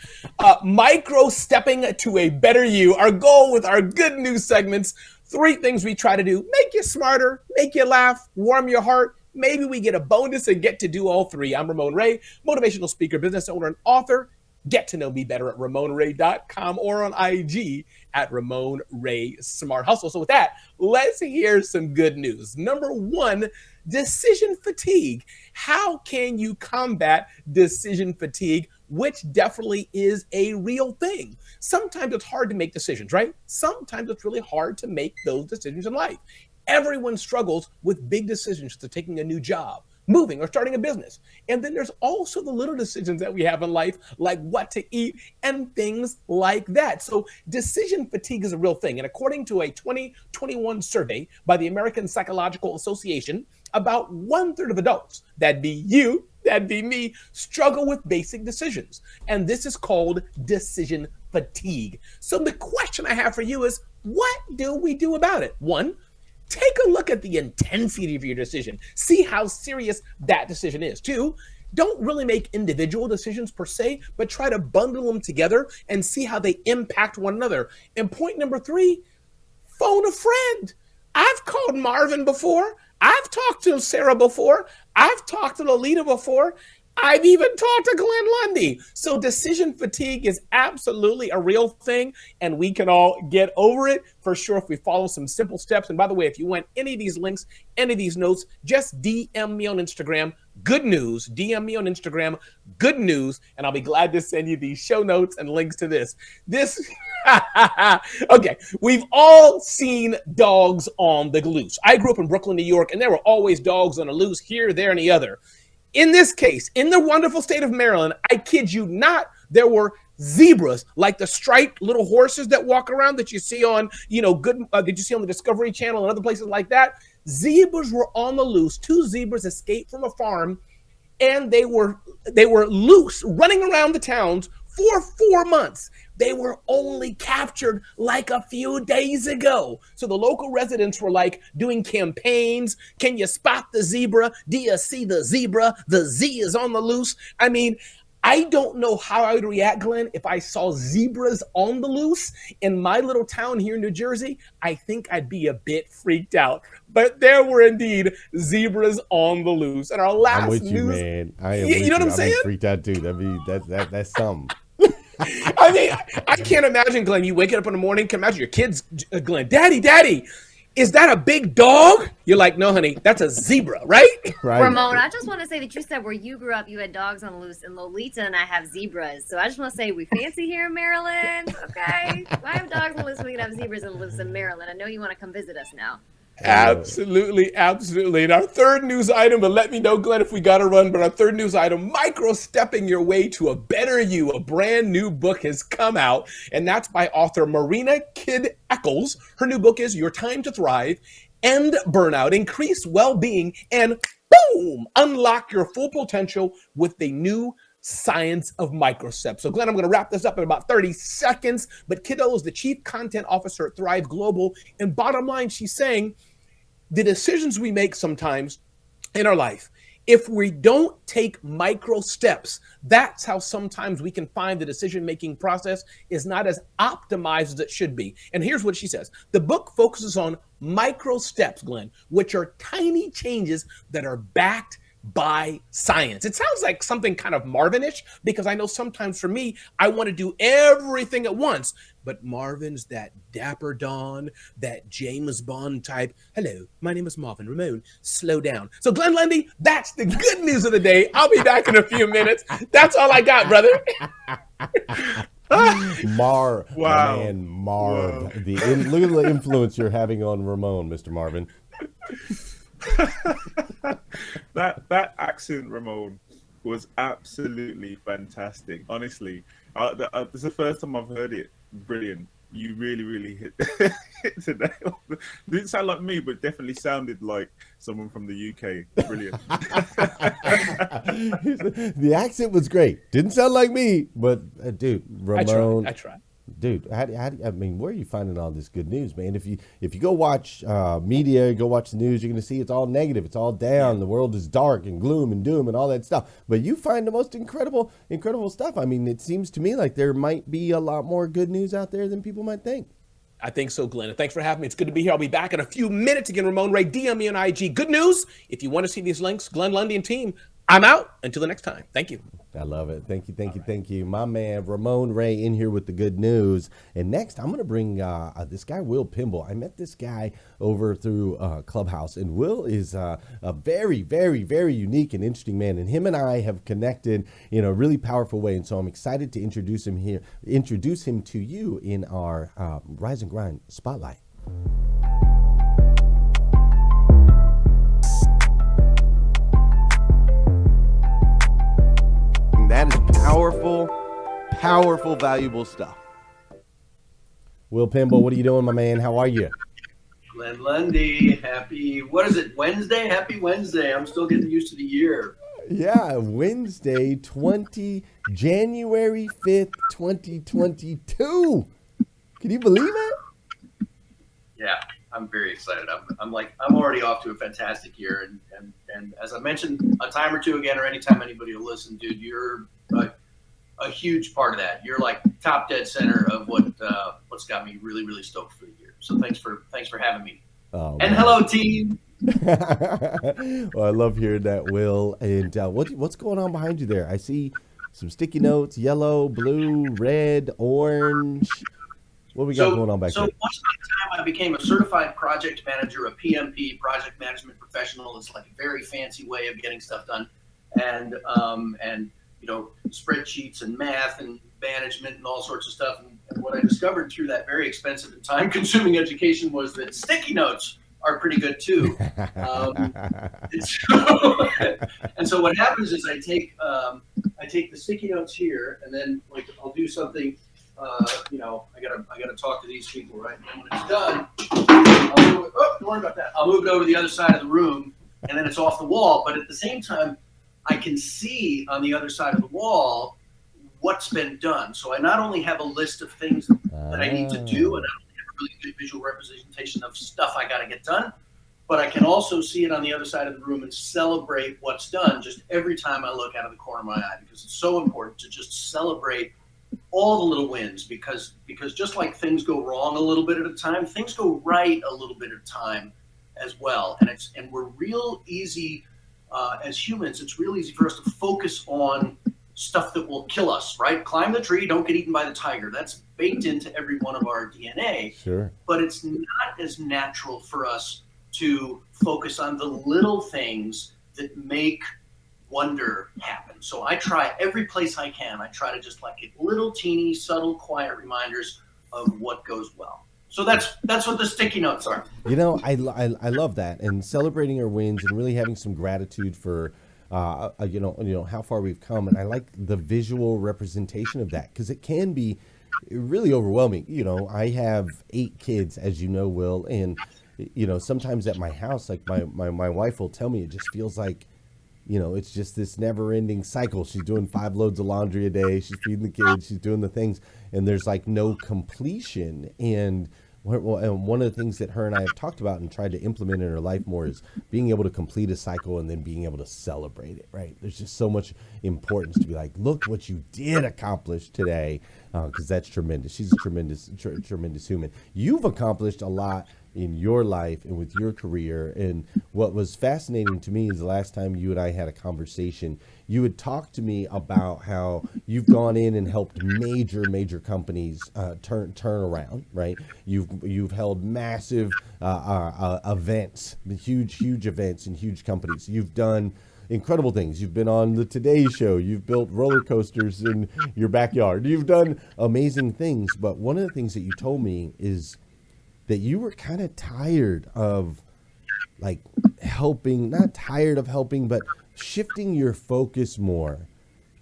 Micro stepping to a better you. Our goal with our good news segments, three things we try to do: make you smarter, make you laugh, warm your heart. Maybe we get a bonus and get to do all three. I'm Ramon Reid, motivational speaker, business owner, and author. Get to know me better at RamonReid.com or on IG at Ramon Reid Smart Hustle. So with that, let's hear some good news. Number one, decision fatigue. How can you combat decision fatigue, which definitely is a real thing? Sometimes it's hard to make decisions, right? Sometimes it's really hard to make those decisions in life. Everyone struggles with big decisions to taking a new job, moving, or starting a business. And then there's also the little decisions that we have in life, like what to eat and things like that. So decision fatigue is a real thing. And according to a 2021 survey by the American Psychological Association, about 1/3 of adults, that'd be you, that'd be me, struggle with basic decisions. And this is called decision fatigue. So the question I have for you is, what do we do about it? One, take a look at the intensity of your decision. See how serious that decision is. Two, don't really make individual decisions per se, but try to bundle them together and see how they impact one another. And point number 3, phone a friend. I've called Marvin before. I've talked to Sara before. I've talked to Lolita before. I've even talked to Glenn Lundy. So decision fatigue is absolutely a real thing, and we can all get over it for sure if we follow some simple steps. And by the way, if you want any of these links, any of these notes, just DM me on Instagram, Good News. DM me on Instagram, Good News, and I'll be glad to send you these show notes and links to this. Okay, we've all seen dogs on the loose. I grew up in Brooklyn, New York, and there were always dogs on the loose here, there, and the other. In this case, in the wonderful state of Maryland, I kid you not, there were zebras, like the striped little horses that walk around that you see on, did you see on the Discovery Channel and other places like that? Zebras were on the loose. 2 zebras escaped from a farm, and they were loose, running around the towns for 4 months. They were only captured like a few days ago. So the local residents were like doing campaigns. Can you spot the zebra? Do you see the zebra? The Z is on the loose. I mean, I don't know how I would react, Glenn, if I saw zebras on the loose in my little town here in New Jersey. I think I'd be a bit freaked out. But there were indeed zebras on the loose. And our last I'm with news, you, man. I am you know what I'm saying? I'm freaked out too. That's something. I mean, I can't imagine, Glenn, you waking up in the morning, can imagine your kids, Glenn, Daddy, is that a big dog? You're like, no, honey, that's a zebra, right? Right. Ramon, I just want to say that you said where you grew up, you had dogs on the loose, and Lolita and I have zebras. So I just want to say we fancy here in Maryland, okay? I have dogs on the loose, we can have zebras on the loose in Maryland. I know you want to come visit us now. Absolutely. And our third news item, but let me know, Glenn, if we got to run, but our third news item, Micro-Stepping Your Way to a Better You, a brand new book has come out, and that's by author Marina Kidd Eccles. Her new book is Your Time to Thrive, End Burnout, Increase Well-Being, and boom, unlock your full potential with the new science of microsteps. So Glenn, I'm going to wrap this up in about 30 seconds, but Kiddo is the chief content officer at Thrive Global, and bottom line, she's saying, the decisions we make sometimes in our life, if we don't take micro steps, that's how sometimes we can find the decision-making process is not as optimized as it should be. And here's what she says. The book focuses on micro steps, Glenn, which are tiny changes that are backed by science. It sounds like something kind of Marvin-ish, because I know sometimes for me, I want to do everything at once. But Marvin's that dapper Don, that James Bond type. Hello, my name is Marvin. Ramon, slow down. So Glenn Lundy, that's the good news of the day. I'll be back in a few minutes. That's all I got, brother. Wow. Man, Wow. Marv. Look at the influence you're having on Ramon, Mr. Marvin. that accent, Ramon, was absolutely fantastic. Honestly, this is the first time I've heard it. Brilliant. You really hit today. Didn't sound like me, but definitely sounded like someone from the UK. Brilliant. The accent was great. Didn't sound like me, but dude, Ramon. I tried. Dude, I mean, where are you finding all this good news, man? If you go watch media, go watch the news, you're going to see it's all negative. It's all down. Yeah. The world is dark and gloom and doom and all that stuff. But you find the most incredible stuff. I mean, it seems to me like there might be a lot more good news out there than people might think. I think so, Glenn. And thanks for having me. It's good to be here. I'll be back in a few minutes. Again, Ramon Ray, DM me on IG. Good news. If you want to see these links, Glenn Lundy and team, I'm out. Until the next time. Thank you. I love it. Thank you. My man, Ramon Ray, in here with the good news. And next, I'm going to bring this guy, Will Pimble. I met this guy over through Clubhouse, and Will is a very, very, very unique and interesting man. And him and I have connected in a really powerful way. And so I'm excited to introduce him to you in our Rise and Grind Spotlight. That is powerful, valuable stuff. Will Pimble, what are you doing, my man? How are you? Glenn Lundy, happy Wednesday? Happy Wednesday. I'm still getting used to the year. Yeah, Wednesday, January 5th, 2022. Can you believe it? Yeah, I'm very excited. I'm already off to a fantastic year, and And as I mentioned a time or two again, or anytime anybody will listen, dude, you're a huge part of that. You're like top dead center of what's got me really, really stoked for the year. So thanks for having me. Oh, and man. hello, team. Well, I love hearing that, Will. And what's going on behind you there? I see some sticky notes: yellow, blue, red, orange. What we got going on back there? So once upon a time, I became a certified project manager, a PMP, project management professional. It's like a very fancy way of getting stuff done, and spreadsheets and math and management and all sorts of stuff. And what I discovered through that very expensive and time-consuming education was that sticky notes are pretty good too. And so what happens is I take the sticky notes here, and then like I'll do something. I gotta talk to these people, right? And when it's done, don't worry about that. I'll move it over to the other side of the room, and then it's off the wall. But at the same time, I can see on the other side of the wall what's been done. So I not only have a list of things that I need to do, and I don't have a really good visual representation of stuff I got to get done, but I can also see it on the other side of the room and celebrate what's done just every time I look out of the corner of my eye, because it's so important to just celebrate all the little wins, because just like things go wrong a little bit at a time, things go right a little bit at a time as well. And we're real easy as humans. It's real easy for us to focus on stuff that will kill us, right? Climb the tree, don't get eaten by the tiger. That's baked into every one of our DNA. Sure. But it's not as natural for us to focus on the little things that make wonder happen. So I try every place I can. I try to just like get little teeny, subtle, quiet reminders of what goes well. So that's what the sticky notes are. I love that, and celebrating our wins and really having some gratitude for how far we've come. And I like the visual representation of that, because it can be really overwhelming. I have 8 kids, as you know, Will, and sometimes at my house, like my wife will tell me, it just feels like it's just this never-ending cycle. She's doing 5 loads of laundry a day. She's feeding the kids. She's doing the things, and there's like no completion. And one of the things that her and I have talked about and tried to implement in her life more is being able to complete a cycle and then being able to celebrate it, right? There's just so much importance to be like, look what you did accomplish today, because that's tremendous. She's a tremendous human. You've accomplished a lot in your life and with your career. And what was fascinating to me is the last time you and I had a conversation, you had talked to me about how you've gone in and helped major companies turn around, right? You've held massive events, the huge events in huge companies. You've done incredible things. You've been on the Today Show. You've built roller coasters in your backyard. You've done amazing things. But one of the things that you told me is that you were kind of tired of like helping, not tired of helping, but shifting your focus more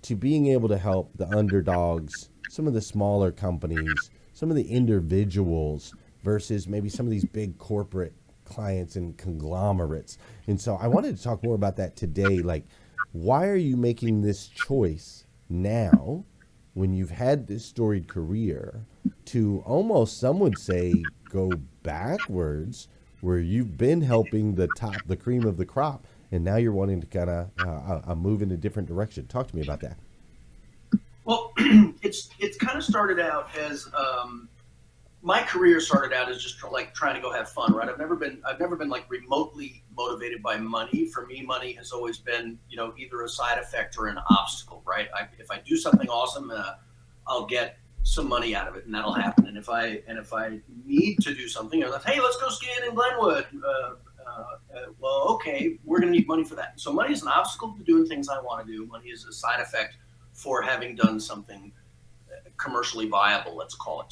to being able to help the underdogs, some of the smaller companies, some of the individuals versus maybe some of these big corporate clients and conglomerates. And so I wanted to talk more about that today. Like, why are you making this choice now when you've had this storied career to almost, some would say, go backwards, where you've been helping the cream of the crop, and now you're wanting to kind of move in a different direction? Talk to me about that. Well, it's kind of started out as my career started out as just like trying to go have fun, right? I've never been like remotely motivated by money. For me, money has always been, either a side effect or an obstacle, right? If I do something awesome, I'll get some money out of it, and that'll happen. And if I need to do something, I'm like, hey, let's go skiing in Glenwood. Well, okay, we're going to need money for that. So money is an obstacle to doing things I want to do. Money is a side effect for having done something commercially viable, let's call it.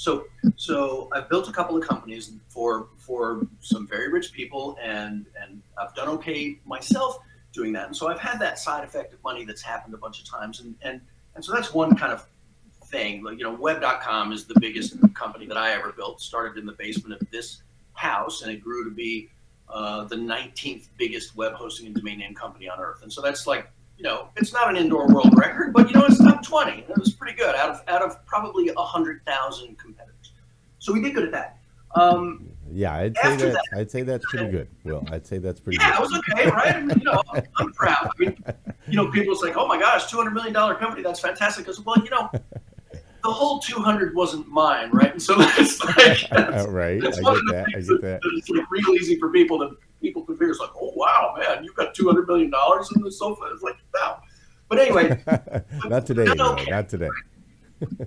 So I've built a couple of companies for some very rich people, and I've done okay myself doing that. And so I've had that side effect of money that's happened a bunch of times. And so that's one kind of thing. Like, web.com is the biggest company that I ever built. Started in the basement of this house, and it grew to be the 19th biggest web hosting and domain name company on earth. And so that's like, it's not an indoor world record, but it's top 20. It was pretty good out of probably 100,000 competitors. So we did good at that. Yeah, After that, I'd say that's pretty good. Will, I'd say that's pretty yeah, good. it was okay, right? I mean, I'm proud. I mean, people say, "Oh my gosh, $200 million company, that's fantastic." I said, "Well, the whole 200 wasn't mine, right?" And so it's like, Right. that's I one get of the that. I things get that. it's like real easy for people to figure. It's like, "Oh wow, man, you got $200 million in the sofa." It's like, no. But anyway, Not today, done though. okay. Not today.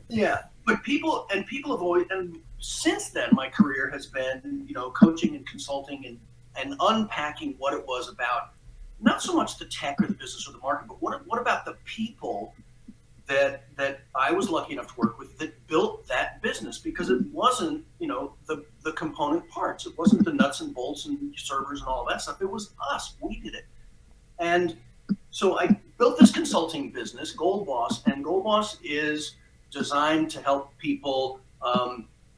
Yeah, but people have always, and since then, my career has been, coaching and consulting and unpacking what it was about, not so much the tech or the business or the market, but what about the people that I was lucky enough to work with that built that business, because it wasn't, the component parts. It wasn't the nuts and bolts and servers and all that stuff. It was us. We did it. And so I built this consulting business, Gold Boss, and Gold Boss is designed to help people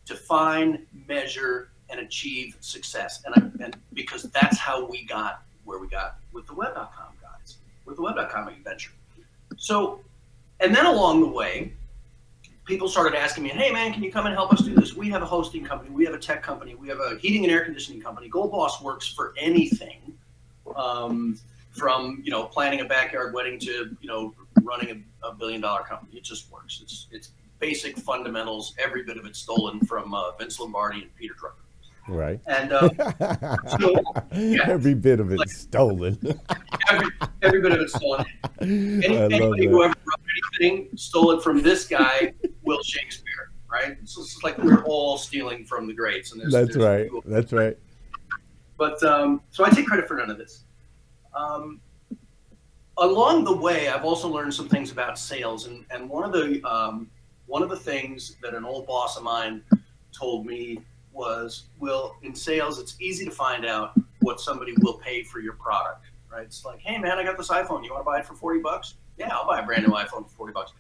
define, measure, and achieve success. And because that's how we got where we got with the web.com guys, with the web.com adventure. So, and then along the way, people started asking me, "Hey man, can you come and help us do this? We have a hosting company, we have a tech company, we have a heating and air conditioning company." Gold Boss works for anything, from planning a backyard wedding to running a $1 billion company. It just works. It's basic fundamentals, every bit of it stolen from Vince Lombardi and Peter Drucker. Right. And so, yeah, every bit of it stolen. every bit of it stolen. Anybody that. who ever wrote anything stole it from this guy, Will Shakespeare, right? So it's like we're all stealing from the greats. And That's right. That's right. But so I take credit for none of this. Along the way, I've also learned some things about sales, and one of the things that an old boss of mine told me was, "Will, in sales, it's easy to find out what somebody will pay for your product, right? It's like, hey man, I got this iPhone. You want to buy it for $40? Yeah, I'll buy a brand new iPhone for $40.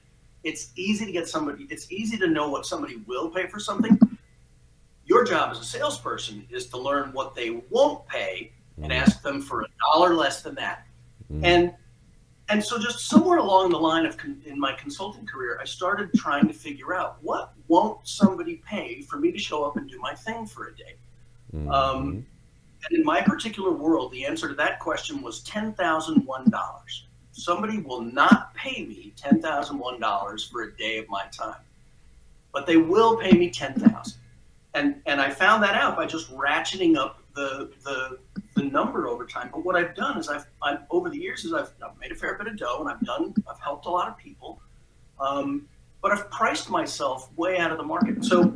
It's easy to it's easy to know what somebody will pay for something. Your job as a salesperson is to learn what they won't pay and ask them for $1 less than that." And so just somewhere along the line in my consulting career, I started trying to figure out, what won't somebody pay for me to show up and do my thing for a day? And in my particular world, the answer to that question was $10,001. Somebody will not pay me $10,001 for a day of my time, but they will pay me $10,000. And I found that out by just ratcheting up the number over time. But what I've done is I've over the years is I've made a fair bit of dough, and I've helped a lot of people, but I've priced myself way out of the market. So,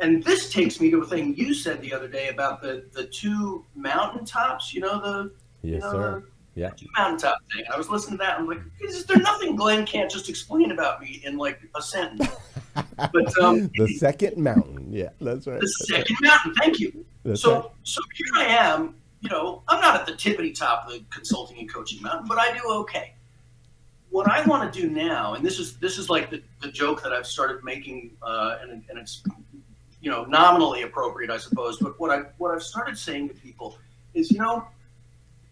and this takes me to a thing you said the other day about the two mountaintops. Yes, sir. Yeah. Two mountaintop thing. I was listening to that. I'm like, is there nothing Glenn can't just explain about me in like a sentence? But the second mountain. Yeah, that's right. The second mountain. Thank you. So here I am. I'm not at the tippity top of the consulting and coaching mountain, but I do okay. What I want to do now, and this is like the joke that I've started making, and it's nominally appropriate, I suppose. But what I've started saying to people is,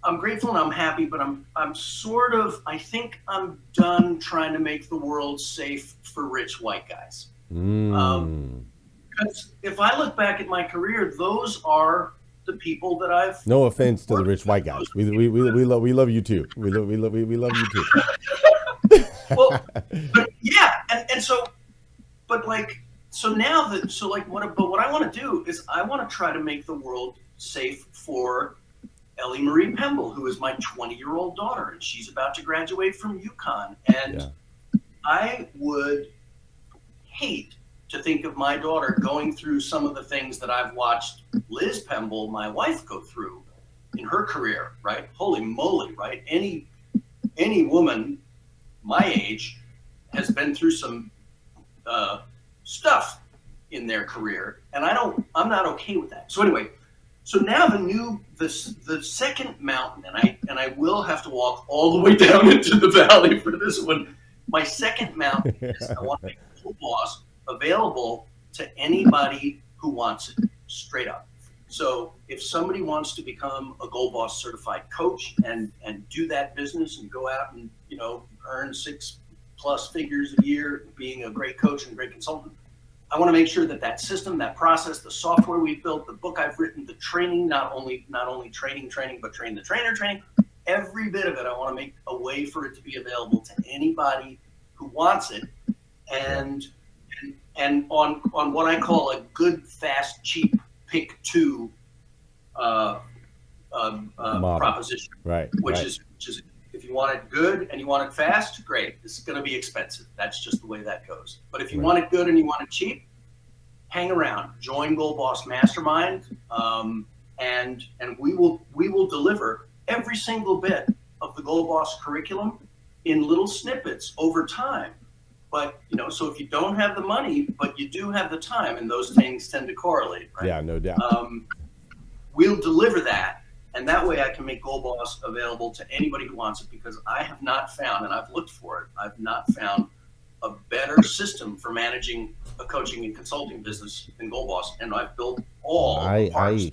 I'm grateful and I'm happy, but I'm sort of, I think I'm done trying to make the world safe for rich white guys. Because if I look back at my career, those are the people that I've. No offense to the rich white guys. We love you too. We love you too. Well, but yeah, and so, but like, so now that, so like, what I want to do is I want to try to make the world safe for Ellie Marie Pemble, who is my 20-year-old daughter, and she's about to graduate from UConn. And I would hate to think of my daughter going through some of the things that I've watched Liz Pemble, my wife, go through in her career, right? Holy moly, right? Any woman my age has been through some stuff in their career, and I'm not okay with that. So anyway, so now the second mountain, and I will have to walk all the way down into the valley for this one. My second mountain is I want to make Gold Boss available to anybody who wants it, straight up. So if somebody wants to become a Gold Boss certified coach and do that business and go out and earn 6+ figures a year being a great coach and great consultant, I want to make sure that that system, that process, the software we've built, the book I've written, the training, not only training, but train the trainer training, every bit of it, I want to make a way for it to be available to anybody who wants it. And on what I call a good, fast, cheap pick two proposition, right? Which is if you want it good and you want it fast, great. This is going to be expensive. That's just the way that goes. But if you want it good and you want it cheap, hang around, join Goal Boss Mastermind, and we will deliver every single bit of the Goal Boss curriculum in little snippets over time. But, so if you don't have the money, but you do have the time, and those things tend to correlate, right? Yeah, no doubt. We'll deliver that, and that way I can make Goal Boss available to anybody who wants it, because I have not found, and I've looked for it, I've not found a better system for managing a coaching and consulting business than Goal Boss, and I've built all the parts.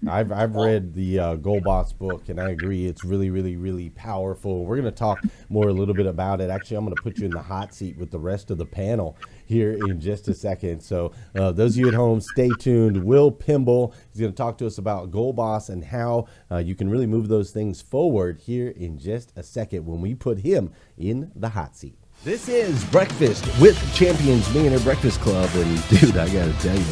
I've read the Goal Boss book, and I agree. It's really, really, really powerful. We're going to talk a little bit about it. Actually, I'm going to put you in the hot seat with the rest of the panel here in just a second. So those of you at home, stay tuned. Will Pimble is going to talk to us about Goal Boss and how you can really move those things forward here in just a second when we put him in the hot seat. This is Breakfast with Champions, Millionaire Breakfast Club, and dude, I got to tell you,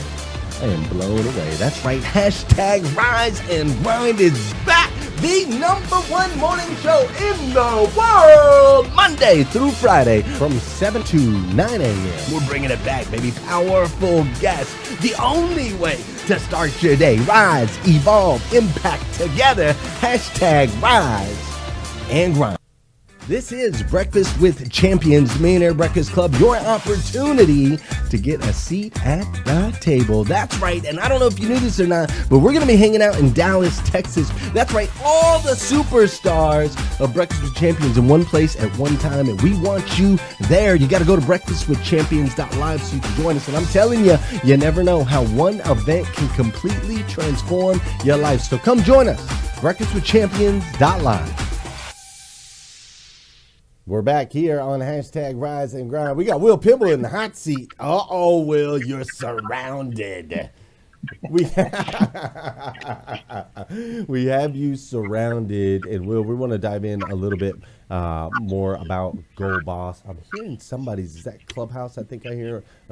I am blown away. That's right. Hashtag Rise and Grind is back. The #1 morning show in the world. Monday through Friday from 7 to 9 a.m. We're bringing it back, baby. Powerful guests. The only way to start your day. Rise, evolve, impact together. Hashtag Rise and Grind. This is Breakfast with Champions, Millionaire Breakfast Club, your opportunity to get a seat at the table. That's right, and I don't know if you knew this or not, but we're going to be hanging out in Dallas, Texas. That's right, all the superstars of Breakfast with Champions in one place at one time, and we want you there. You got to go to breakfastwithchampions.live so you can join us, and I'm telling you, you never know how one event can completely transform your life. So come join us, breakfastwithchampions.live. We're back here on Hashtag Rise and Grind. We got Will Pimble in the hot seat. Uh-oh, Will, you're surrounded. We have you surrounded. And, Will, we want to dive in a little bit more about Goal Boss. I'm hearing somebody's, is that Clubhouse? I think I'm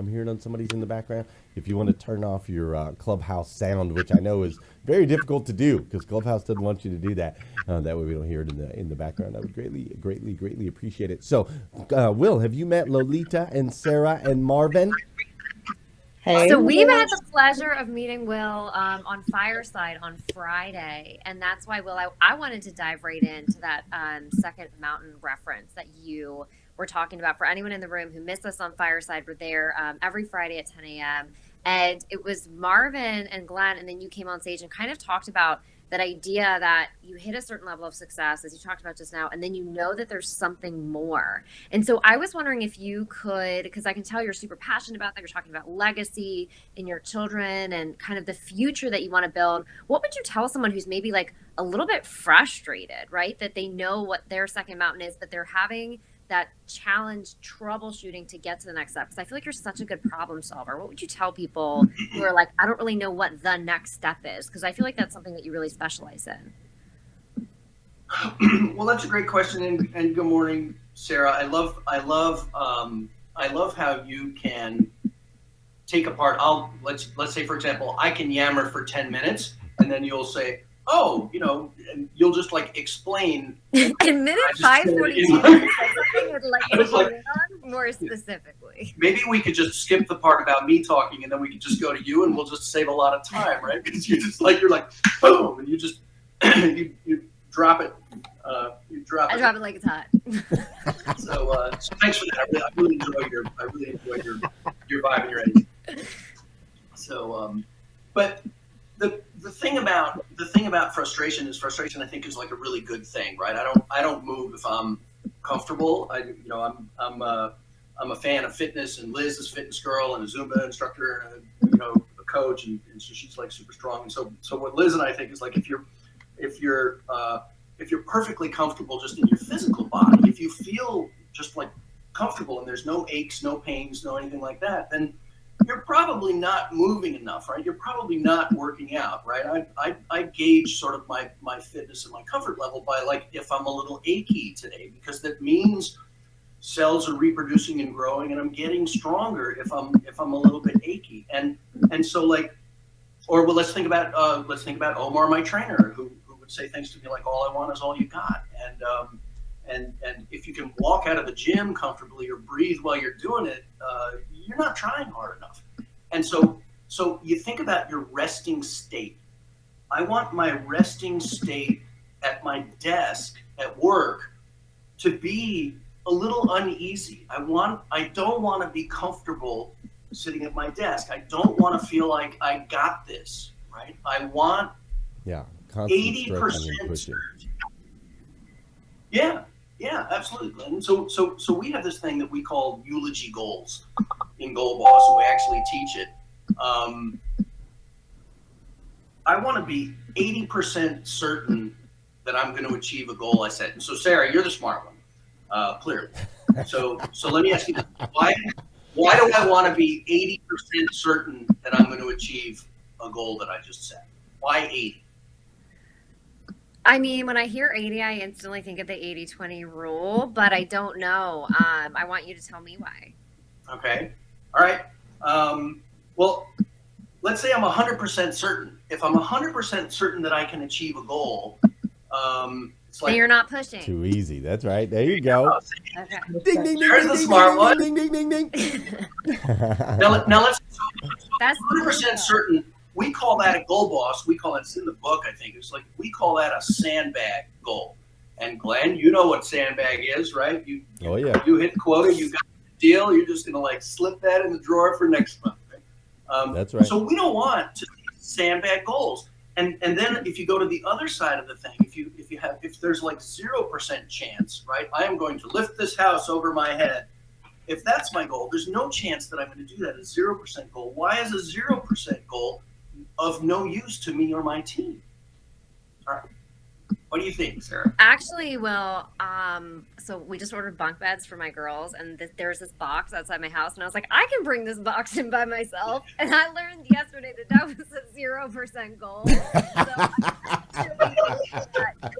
hearing on somebody's in the background. If you want to turn off your Clubhouse sound, which I know is very difficult to do because Clubhouse doesn't want you to do that. That way we don't hear it in the background. I would greatly appreciate it. So, Will, have you met Lolita and Sara and Marvin? Hey. So we've had the pleasure of meeting Will on Fireside on Friday, and that's why, Will, I wanted to dive right into that Second Mountain reference that you were talking about. For anyone in the room who missed us on Fireside, we're there every Friday at 10 a.m., and it was Marvin and Glenn, and then you came on stage and kind of talked about that idea that you hit a certain level of success, as you talked about just now, and then you know that there's something more. And so I was wondering if you could, because I can tell you're super passionate about that, you're talking about legacy in your children and kind of the future that you want to build. What would you tell someone who's maybe like a little bit frustrated, right? That they know what their second mountain is, but they're having that challenge troubleshooting to get to the next step? Because I feel like you're such a good problem solver. What would you tell people who are like, I don't really know what the next step is? Because I feel like that's something that you really specialize in. Well, that's a great question, and good morning, Sara. I love how you can take apart. Let's say, for example, I can yammer for 10 minutes, and then you'll say, oh, and you'll just like explain. In minute 5:42, something would like to on more specifically. Maybe we could just skip the part about me talking, and then we could just go to you, and we'll just save a lot of time, right? Because you're like, boom, and you just you drop it. I drop it like it's hot. So thanks for that. I really enjoy your vibe and your energy. So, but the thing about frustration I think is like a really good thing, right? I don't move if I'm comfortable. I'm a fan of fitness, and Liz is a fitness girl and a Zumba instructor and a coach, and so she's like super strong. And so what Liz and I think is like if you're perfectly comfortable just in your physical body, if you feel just like comfortable and there's no aches, no pains, no anything like that, then you're probably not moving enough, right? You're probably not working out, right? I gauge sort of my fitness and my comfort level by like if I'm a little achy today, because that means cells are reproducing and growing, and I'm getting stronger if I'm a little bit achy. And so like, or well, let's think about Omar, my trainer, who would say things to me like, "All I want is all you got." And if you can walk out of the gym comfortably or breathe while you're doing it, you're not trying hard enough. And so you think about your resting state. I want my resting state at my desk at work to be a little uneasy. I don't want to be comfortable sitting at my desk. I don't want to feel like I got this, right? I want 80%. Yeah, absolutely. And so we have this thing that we call eulogy goals in Goal Boss, and we actually teach it. I want to be 80% certain that I'm going to achieve a goal I set. And so, Sarah, you're the smart one, clearly. So let me ask you this. Why do I want to be 80% certain that I'm going to achieve a goal that I just set? Why 80? I mean, when I hear 80, I instantly think of the 80-20 rule, but I don't know. I want you to tell me why. Okay. All right. Well, let's say I'm 100% certain. If I'm 100% certain that I can achieve a goal, it's like... So you're not pushing. Too easy. That's right. There you go. Okay. Ding, ding, ding, There's ding, the ding, smart ding, one. ding, ding, ding, ding, ding. Now let's... That's 100% certain. We call that a goal boss. We call it, it's in the book, I think. It's like, we call that a sandbag goal. And Glenn, you know what sandbag is, right? You hit quota, you got the deal. You're just going to like slip that in the drawer for next month. Right? That's right. So we don't want to sandbag goals. And then if you go to the other side of the thing, if there's like 0% chance, right? I am going to lift this house over my head. If that's my goal, there's no chance that I'm going to do that. A 0% goal. Why is a 0% goal of no use to me or my team? All right. What do you think, Sarah? Actually, well, so we just ordered bunk beds for my girls, and there's this box outside my house, and I was like, I can bring this box in by myself. And I learned yesterday that was a 0% goal. So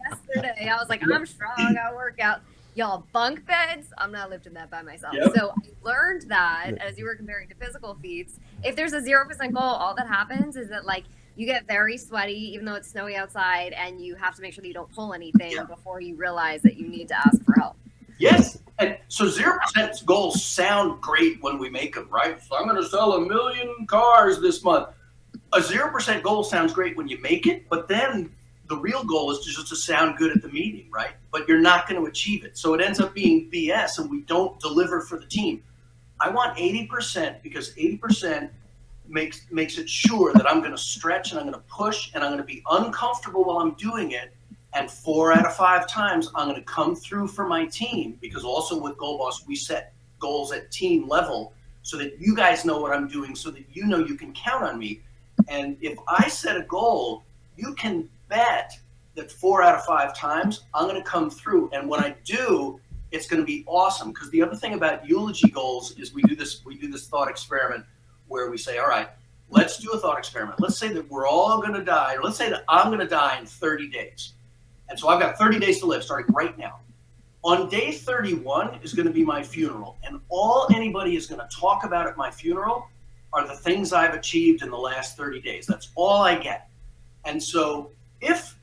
yesterday, I was like, I'm strong, I work out. Y'all, bunk beds, I'm not lifting that by myself. Yep. So I learned that as you were comparing to physical feats, if there's a 0% goal, all that happens is that like you get very sweaty, even though it's snowy outside, and you have to make sure that you don't pull anything before you realize that you need to ask for help. Yes. And so 0% goals sound great when we make them, right? So I'm going to sell 1 million cars this month. A 0% goal sounds great when you make it, but then the real goal is just to sound good at the meeting, right? But you're not going to achieve it. So it ends up being BS, and we don't deliver for the team. I want 80% because 80% makes it sure that I'm going to stretch and I'm going to push and I'm going to be uncomfortable while I'm doing it. And 4 out of 5 times I'm going to come through for my team, because also with Goal Boss, we set goals at team level so that you guys know what I'm doing, so that you know you can count on me. And if I set a goal, you can bet that 4 out of 5 times I'm going to come through. And when I do, it's going to be awesome. Because the other thing about eulogy goals is we do this thought experiment where we say, all right, let's do a thought experiment. Let's say that we're all going to die, or let's say that I'm going to die in 30 days. And so I've got 30 days to live starting right now. On day 31 is going to be my funeral. And all anybody is going to talk about at my funeral are the things I've achieved in the last 30 days. That's all I get. And so if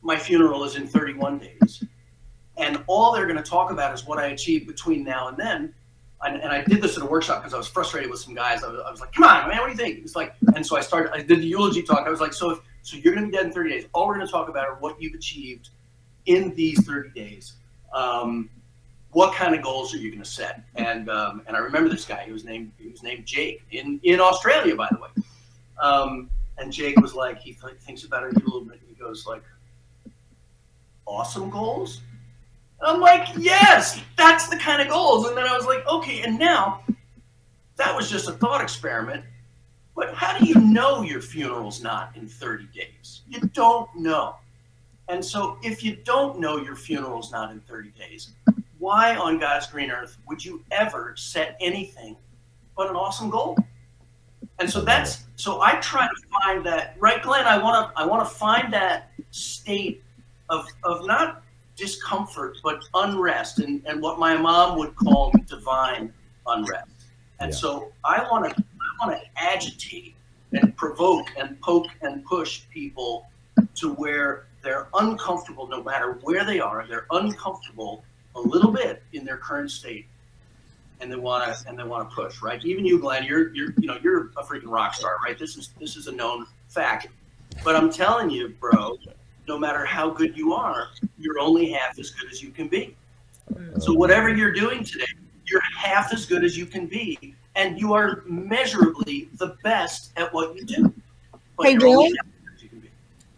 my funeral is in 31 days and all they're going to talk about is what I achieved between now and then, and I did this at a workshop because I was frustrated with some guys. I was like, come on, man, what do you think? It's like, and so I did the eulogy talk. I was like, so you're going to be dead in 30 days. All we're going to talk about are what you've achieved in these 30 days. What kind of goals are you going to set? And I remember this guy. He was named Jake in Australia, by the way. And Jake was like, he thinks about it a little bit. And he goes like, awesome goals? And I'm like, yes, that's the kind of goals. And then I was like, okay, and now that was just a thought experiment. But how do you know your funeral's not in 30 days? You don't know. And so if you don't know your funeral's not in 30 days, why on God's green earth would you ever set anything but an awesome goal? And so so I try to find that, right, Glenn? I want to find that state of not discomfort, but unrest, and what my mom would call divine unrest. And so I want to agitate and provoke and poke and push people to where they're uncomfortable, no matter where they are. They're uncomfortable a little bit in their current state, and they want to push, right? Even you, Glenn, you're a freaking rock star, right? This is a known fact. But I'm telling you, bro, no matter how good you are, you're only half as good as you can be. So whatever you're doing today, you're half as good as you can be, and you are measurably the best at what you do. But Hey, you're only Bill, half as good as you can be.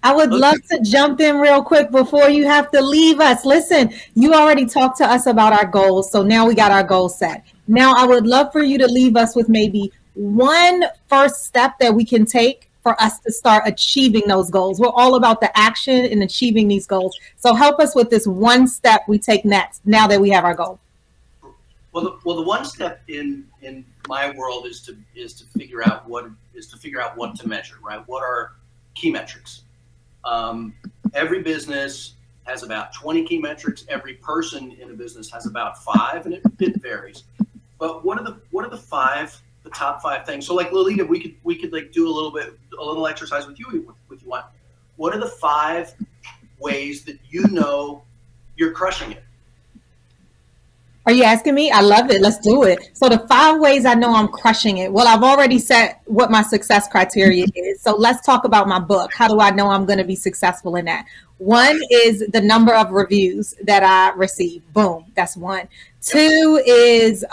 I would love to jump in real quick before you have to leave us. Listen, you already talked to us about our goals, so now we got our goals set. Now I would love for you to leave us with maybe one first step that we can take for us to start achieving those goals. We're all about the action and achieving these goals. So help us with this one step we take next now that we have our goal. Well, the one step in my world is to figure out what to measure, right? What are key metrics? Every business has about 20 key metrics. Every person in a business has about 5, and it varies. But what are the top 5 things? So like Lolita, we could like do a little exercise with you if you want. What are the 5 ways that you know you're crushing it? Are you asking me? I love it. Let's do it. So the 5 ways I know I'm crushing it. Well, I've already set what my success criteria is. So let's talk about my book. How do I know I'm going to be successful in that? 1 is the number of reviews that I receive. Boom. That's 1. 2 is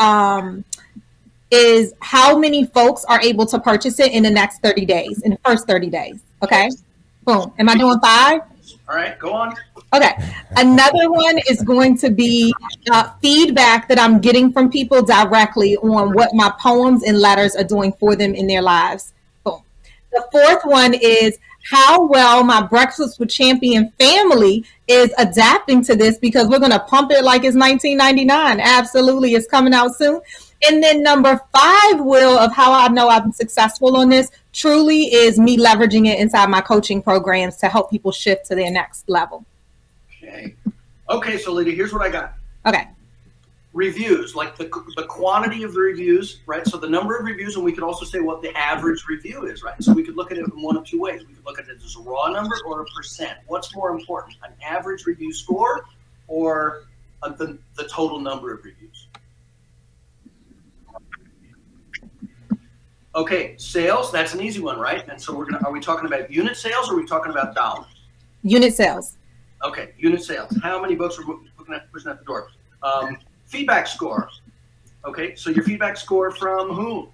how many folks are able to purchase it in the next 30 days, in the first 30 days. Okay. Boom. Am I doing 5? All right, go on. Okay. Another one is going to be feedback that I'm getting from people directly on what my poems and letters are doing for them in their lives. Boom. The 4th one is how well my Breakfast with Champion family is adapting to this, because we're going to pump it like it's 1999. Absolutely. It's coming out soon. And then number 5, Will, of how I know I'm successful on this truly is me leveraging it inside my coaching programs to help people shift to their next level. Okay, so Lydia, here's what I got. Okay. Reviews, like the quantity of the reviews, right? So the number of reviews, and we could also say what the average review is, right? So we could look at it in one of 2 ways. We could look at it as a raw number or a percent. What's more important, an average review score or the total number of reviews? Okay, sales, that's an easy one, right? And so are we talking about unit sales or are we talking about dollars? Unit sales. Okay, unit sales. How many books are pushing at the door? Feedback score. Okay, so your feedback score from whom?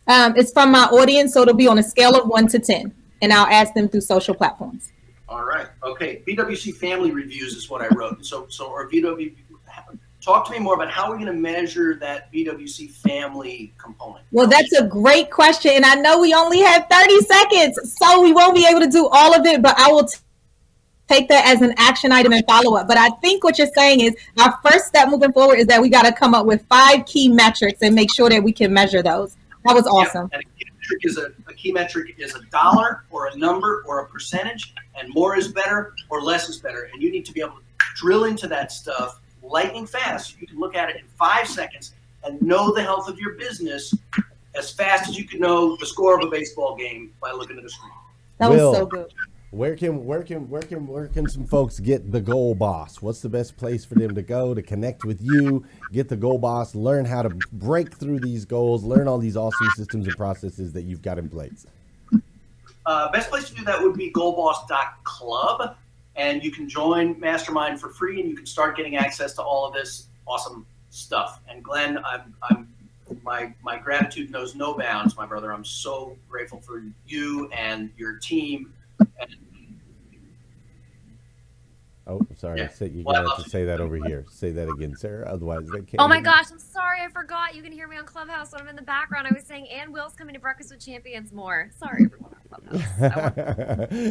It's from my audience, so it'll be on a scale of 1 to 10, and I'll ask them through social platforms. All right. Okay, BWC family reviews is what I wrote. So or BWC. Talk to me more about how we're going to measure that BWC family component. Well, that's a great question. And I know we only have 30 seconds, so we won't be able to do all of it, but I will take that as an action item and follow up. But I think what you're saying is our first step moving forward is that we got to come up with 5 key metrics and make sure that we can measure those. That was awesome. Yeah, and a key metric is a dollar or a number or a percentage, and more is better or less is better. And you need to be able to drill into that stuff lightning fast, so you can look at it in 5 seconds and know the health of your business as fast as you can know the score of a baseball game by looking at the screen. That was so good. Where can some folks get the Goal Boss? What's the best place for them to go to connect with you, get the Goal Boss, learn how to break through these goals, learn all these awesome systems and processes that you've got in place? Best place to do that would be goalboss.club. And you can join Mastermind for free, and you can start getting access to all of this awesome stuff. And Glenn, my gratitude knows no bounds, my brother. I'm so grateful for you and your team. Oh, sorry. Yeah. You got to say that over here. Say that again, Sarah. Otherwise, they can't. Oh my gosh, I'm sorry, I forgot. You can hear me on Clubhouse when I'm in the background. I was saying, and Will's coming to Breakfast with Champions more. Sorry, everyone on Clubhouse.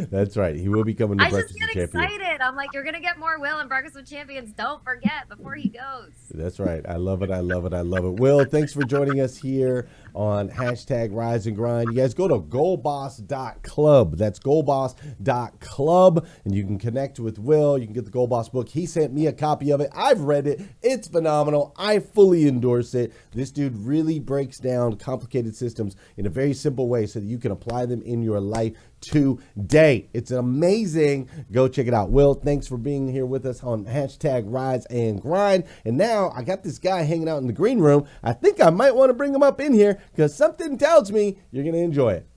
That's right. He will be coming to I just Breakfast get with Champions. excited. I'm like, you're gonna get more Will and Breakfast with Champions. Don't forget before he goes. That's right. I love it. I love it. I love it. Will, thanks for joining us here on #Rise and Grind. You guys go to goalboss.club. That's goalboss.club. And you can connect with Will. You can get the Goal Boss book. He sent me a copy of it. I've read it. It's phenomenal. I fully endorse it. This dude really breaks down complicated systems in a very simple way so that you can apply them in your life today. It's amazing. Go check it out. Will, thanks for being here with us on #Rise and Grind. And now I got this guy hanging out in the green room. I think I might want to bring him up in here because something tells me you're going to enjoy it.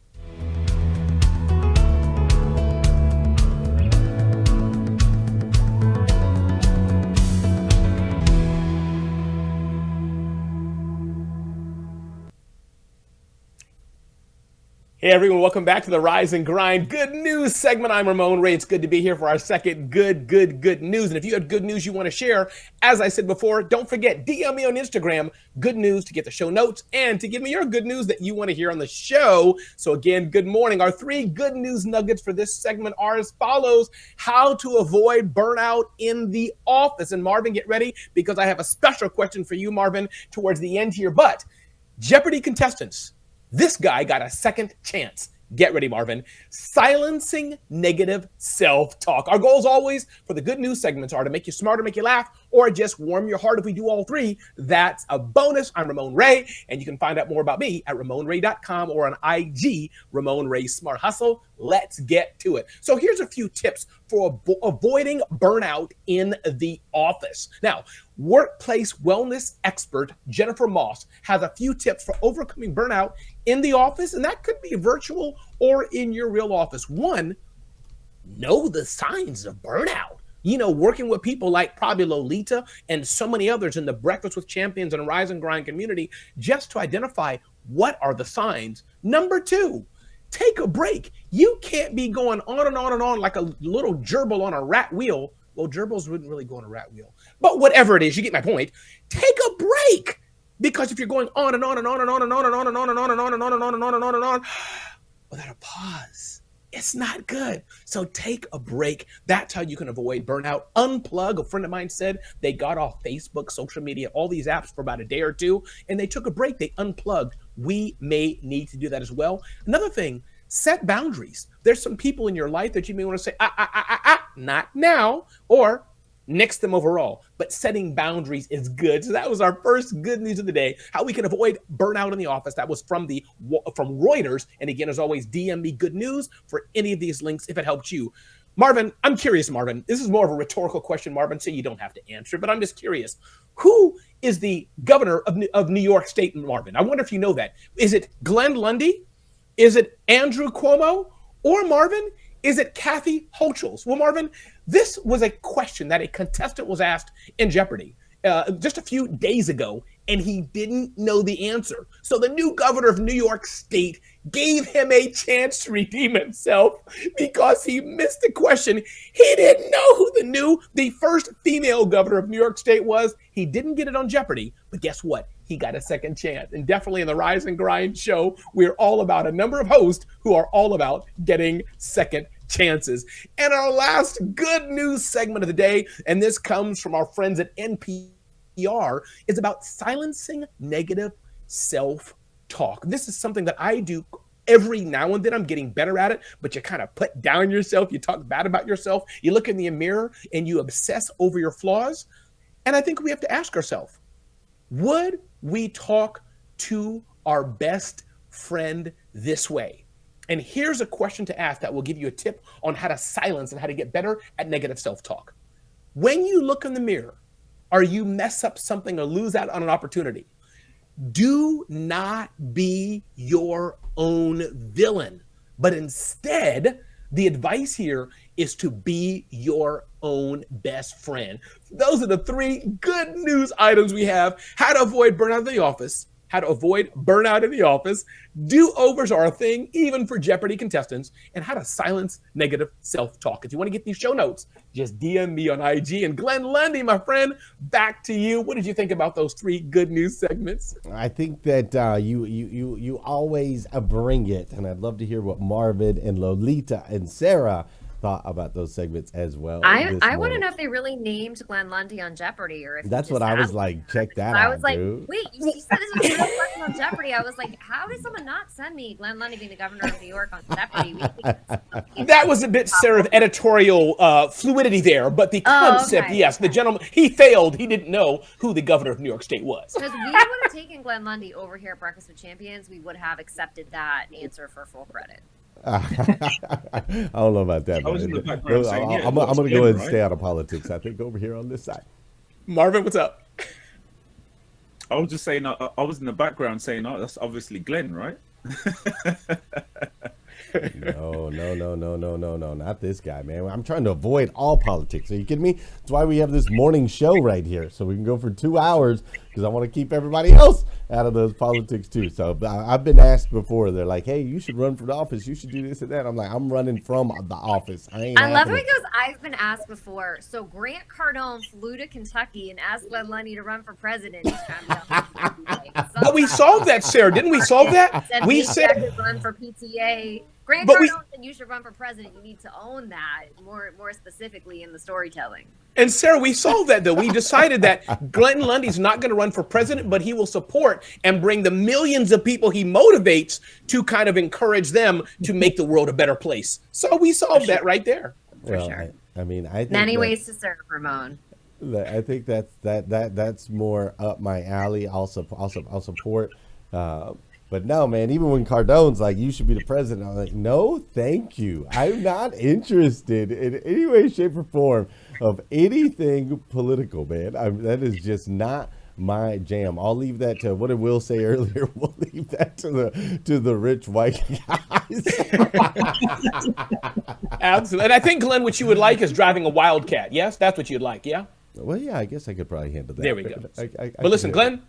Hey everyone, welcome back to the Rise and Grind Good News segment. I'm Ramon Reid. It's good to be here for our second good news. And if you have good news you want to share, as I said before, don't forget, DM me on Instagram, good news, to get the show notes and to give me your good news that you want to hear on the show. So again, good morning. Our 3 good news nuggets for this segment are as follows: how to avoid burnout in the office. And Marvin, get ready because I have a special question for you, Marvin, towards the end here. But Jeopardy contestants, this guy got a second chance. Get ready, Marvin. Silencing negative self-talk. Our goals always for the good news segments are to make you smarter, make you laugh, or just warm your heart. If we do all 3, that's a bonus. I'm Ramon Ray, and you can find out more about me at RamonRay.com or on IG, Ramon Ray Smart Hustle. Let's get to it. So here's a few tips for avoiding burnout in the office. Now, workplace wellness expert Jennifer Moss has a few tips for overcoming burnout in the office, and that could be virtual or in your real office. 1, know the signs of burnout. You know, working with people like probably Lolita and so many others in the Breakfast with Champions and Rise and Grind community, just to identify what are the signs. Number 2, take a break. You can't be going on and on and on like a little gerbil on a rat wheel. Well, gerbils wouldn't really go on a rat wheel, but whatever it is, you get my point. Take a break, because if you're going on and on and on and on and on and on and on and on and on and on and on and on and on and on without a pause, it's not good. So take a break. That's how you can avoid burnout. Unplug. A friend of mine said they got off Facebook, social media, all these apps for about a day or 2, and they took a break. They unplugged. We may need to do that as well. Another thing, set boundaries. There's some people in your life that you may want to say, not now, or nix them overall. But setting boundaries is good. So that was our first good news of the day, how we can avoid burnout in the office. That was from Reuters. And again, as always, DM me good news for any of these links if it helped you. Marvin, I'm curious, Marvin. This is more of a rhetorical question, Marvin, so you don't have to answer, but I'm just curious. Who is the governor of New York State, Marvin? I wonder if you know that. Is it Glenn Lundy? Is it Andrew Cuomo? Or Marvin, is it Kathy Hochul's? Well, Marvin, this was a question that a contestant was asked in Jeopardy just a few days ago, and he didn't know the answer. So the new governor of New York State gave him a chance to redeem himself because he missed the question. He didn't know who the first female governor of New York State was. He didn't get it on Jeopardy, but guess what? He got a second chance. And definitely in the Rise and Grind show, we're all about a number of hosts who are all about getting second chances. And our last good news segment of the day, and this comes from our friends at NPR, is about silencing negative self-talk. This is something that I do every now and then. I'm getting better at it, but you kind of put down yourself. You talk bad about yourself. You look in the mirror and you obsess over your flaws. And I think we have to ask ourselves, would we talk to our best friend this way? And here's a question to ask that will give you a tip on how to silence and how to get better at negative self-talk. When you look in the mirror, or you mess up something or lose out on an opportunity, do not be your own villain, but instead, the advice here is to be your own best friend. Those are the 3 good news items we have: how to avoid burnout in the office, how to avoid burnout in the office, do-overs are a thing, even for Jeopardy contestants, and how to silence negative self-talk. If you want to get these show notes, just DM me on IG. And Glenn Lundy, my friend, back to you. What did you think about those 3 good news segments? I think that you always bring it, and I'd love to hear what Marvin and Lolita and Sara thought about those segments as well. I want to know if they really named Glenn Lundy on Jeopardy, or if that's what I was like. Check that out. I was like, dude. wait, you said this was a real question on Jeopardy. I was like, how did someone not send me Glenn Lundy being the governor of New York on Jeopardy? That was a bit, Sarah, of editorial fluidity there, but the concept, yes, the gentleman, he failed. He didn't know who the governor of New York State was. Because we would have taken Glenn Lundy over here at Breakfast with Champions, we would have accepted that answer for full credit. I don't know about that. I was in the background saying, I'm going to go ahead and stay out of politics. I think over here on this side. Marvin, what's up? I was just saying, I was in the background saying, oh, that's obviously Glenn, right? No, not this guy, man. I'm trying to avoid all politics. Are you kidding me? That's why we have this morning show right here, so we can go for 2 hours, because I want to keep everybody else out of those politics too. So I've been asked before. They're like, hey, you should run for the office. You should do this and that. I'm like, I'm running from the office. I love how he goes, I've been asked before. So Grant Cardone flew to Kentucky and asked Glenn Lundy to run for president. He's trying to But we solved that, Sarah. Didn't we solve that? We said to run for PTA. Grant Cardone said you should run for president. You need to own that more specifically in the storytelling. And Sarah, we solved that, though. We decided that Glenn Lundy's not going to run for president, but he will support and bring the millions of people he motivates to kind of encourage them to make the world a better place. So we solved that right there. Well, sure. I think many ways to serve, Ramon. I think that's more up my alley. I'll support. But no, man, even when Cardone's like, you should be the president, I'm like, no, thank you. I'm not interested in any way, shape, or form of anything political, man. That is just not my jam. I'll leave that to what did Will say earlier. We'll leave that to the rich white guys. Absolutely. And I think, Glenn, what you would like is driving a Wildcat. Yes, that's what you'd like. Yeah. Well, yeah, I guess I could probably handle that. There we go. But listen, Glenn,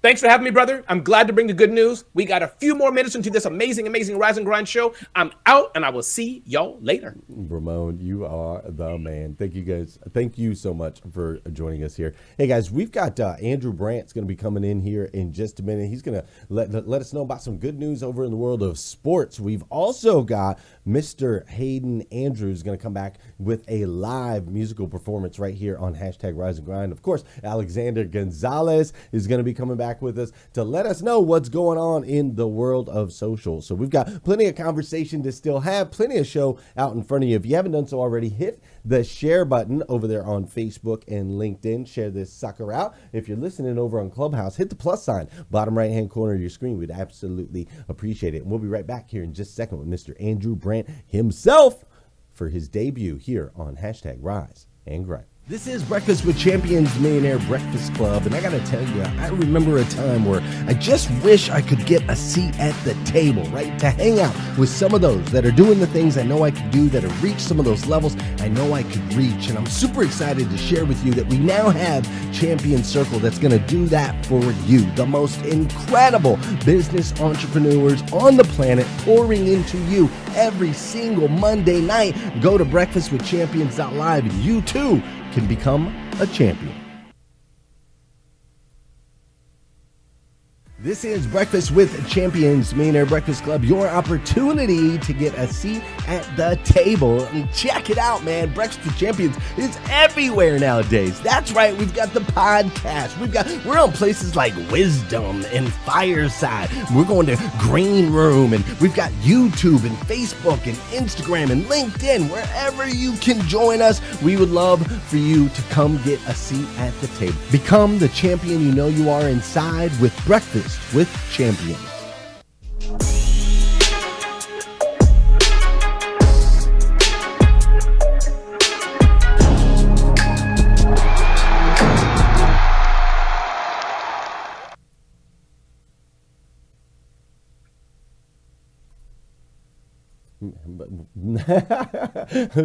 thanks for having me, brother. I'm glad to bring the good news. We got a few more minutes into this amazing Rise and Grind show. I'm out, and I will see y'all later. Ramon, you are the man. Thank you, guys. Thank you so much for joining us here. Hey, guys, we've got Andrew Brandt's going to be coming in here in just a minute. He's going to let us know about some good news over in the world of sports. We've also got Mr. Hayden Andrews going to come back with a live musical performance right here on #Rise and Grind. Of course, Alexander Gonzalez is going to be coming back with us to let us know what's going on in the world of social. So we've got plenty of conversation to still have, plenty of show out in front of you. If you haven't done so already, hit the share button over there on Facebook and LinkedIn. Share this sucker out. If you're listening over on Clubhouse, hit the plus sign, bottom right-hand corner of your screen. We'd absolutely appreciate it. And we'll be right back here in just a second with Mr. Andrew Brandt himself for his debut here on #Rise and Grind. This is Breakfast with Champions Millionaire Breakfast Club, and I gotta tell you, I remember a time where I just wish I could get a seat at the table, right? To hang out with some of those that are doing the things I know I could do, that have reached some of those levels I know I could reach. And I'm super excited to share with you that we now have Champion Circle that's gonna do that for you. The most incredible business entrepreneurs on the planet pouring into you every single Monday night. Go to breakfastwithchampions.live and you too can become a champion. This is Breakfast with Champions Millionaire Breakfast Club, your opportunity to get a seat at the table. And check it out, man. Breakfast with Champions is everywhere nowadays. That's right. We've got the podcast. We're on places like Wisdom and Fireside. We're going to Green Room, and we've got YouTube and Facebook and Instagram and LinkedIn. Wherever you can join us, we would love for you to come get a seat at the table. Become the champion you know you are inside with Breakfast with Champions.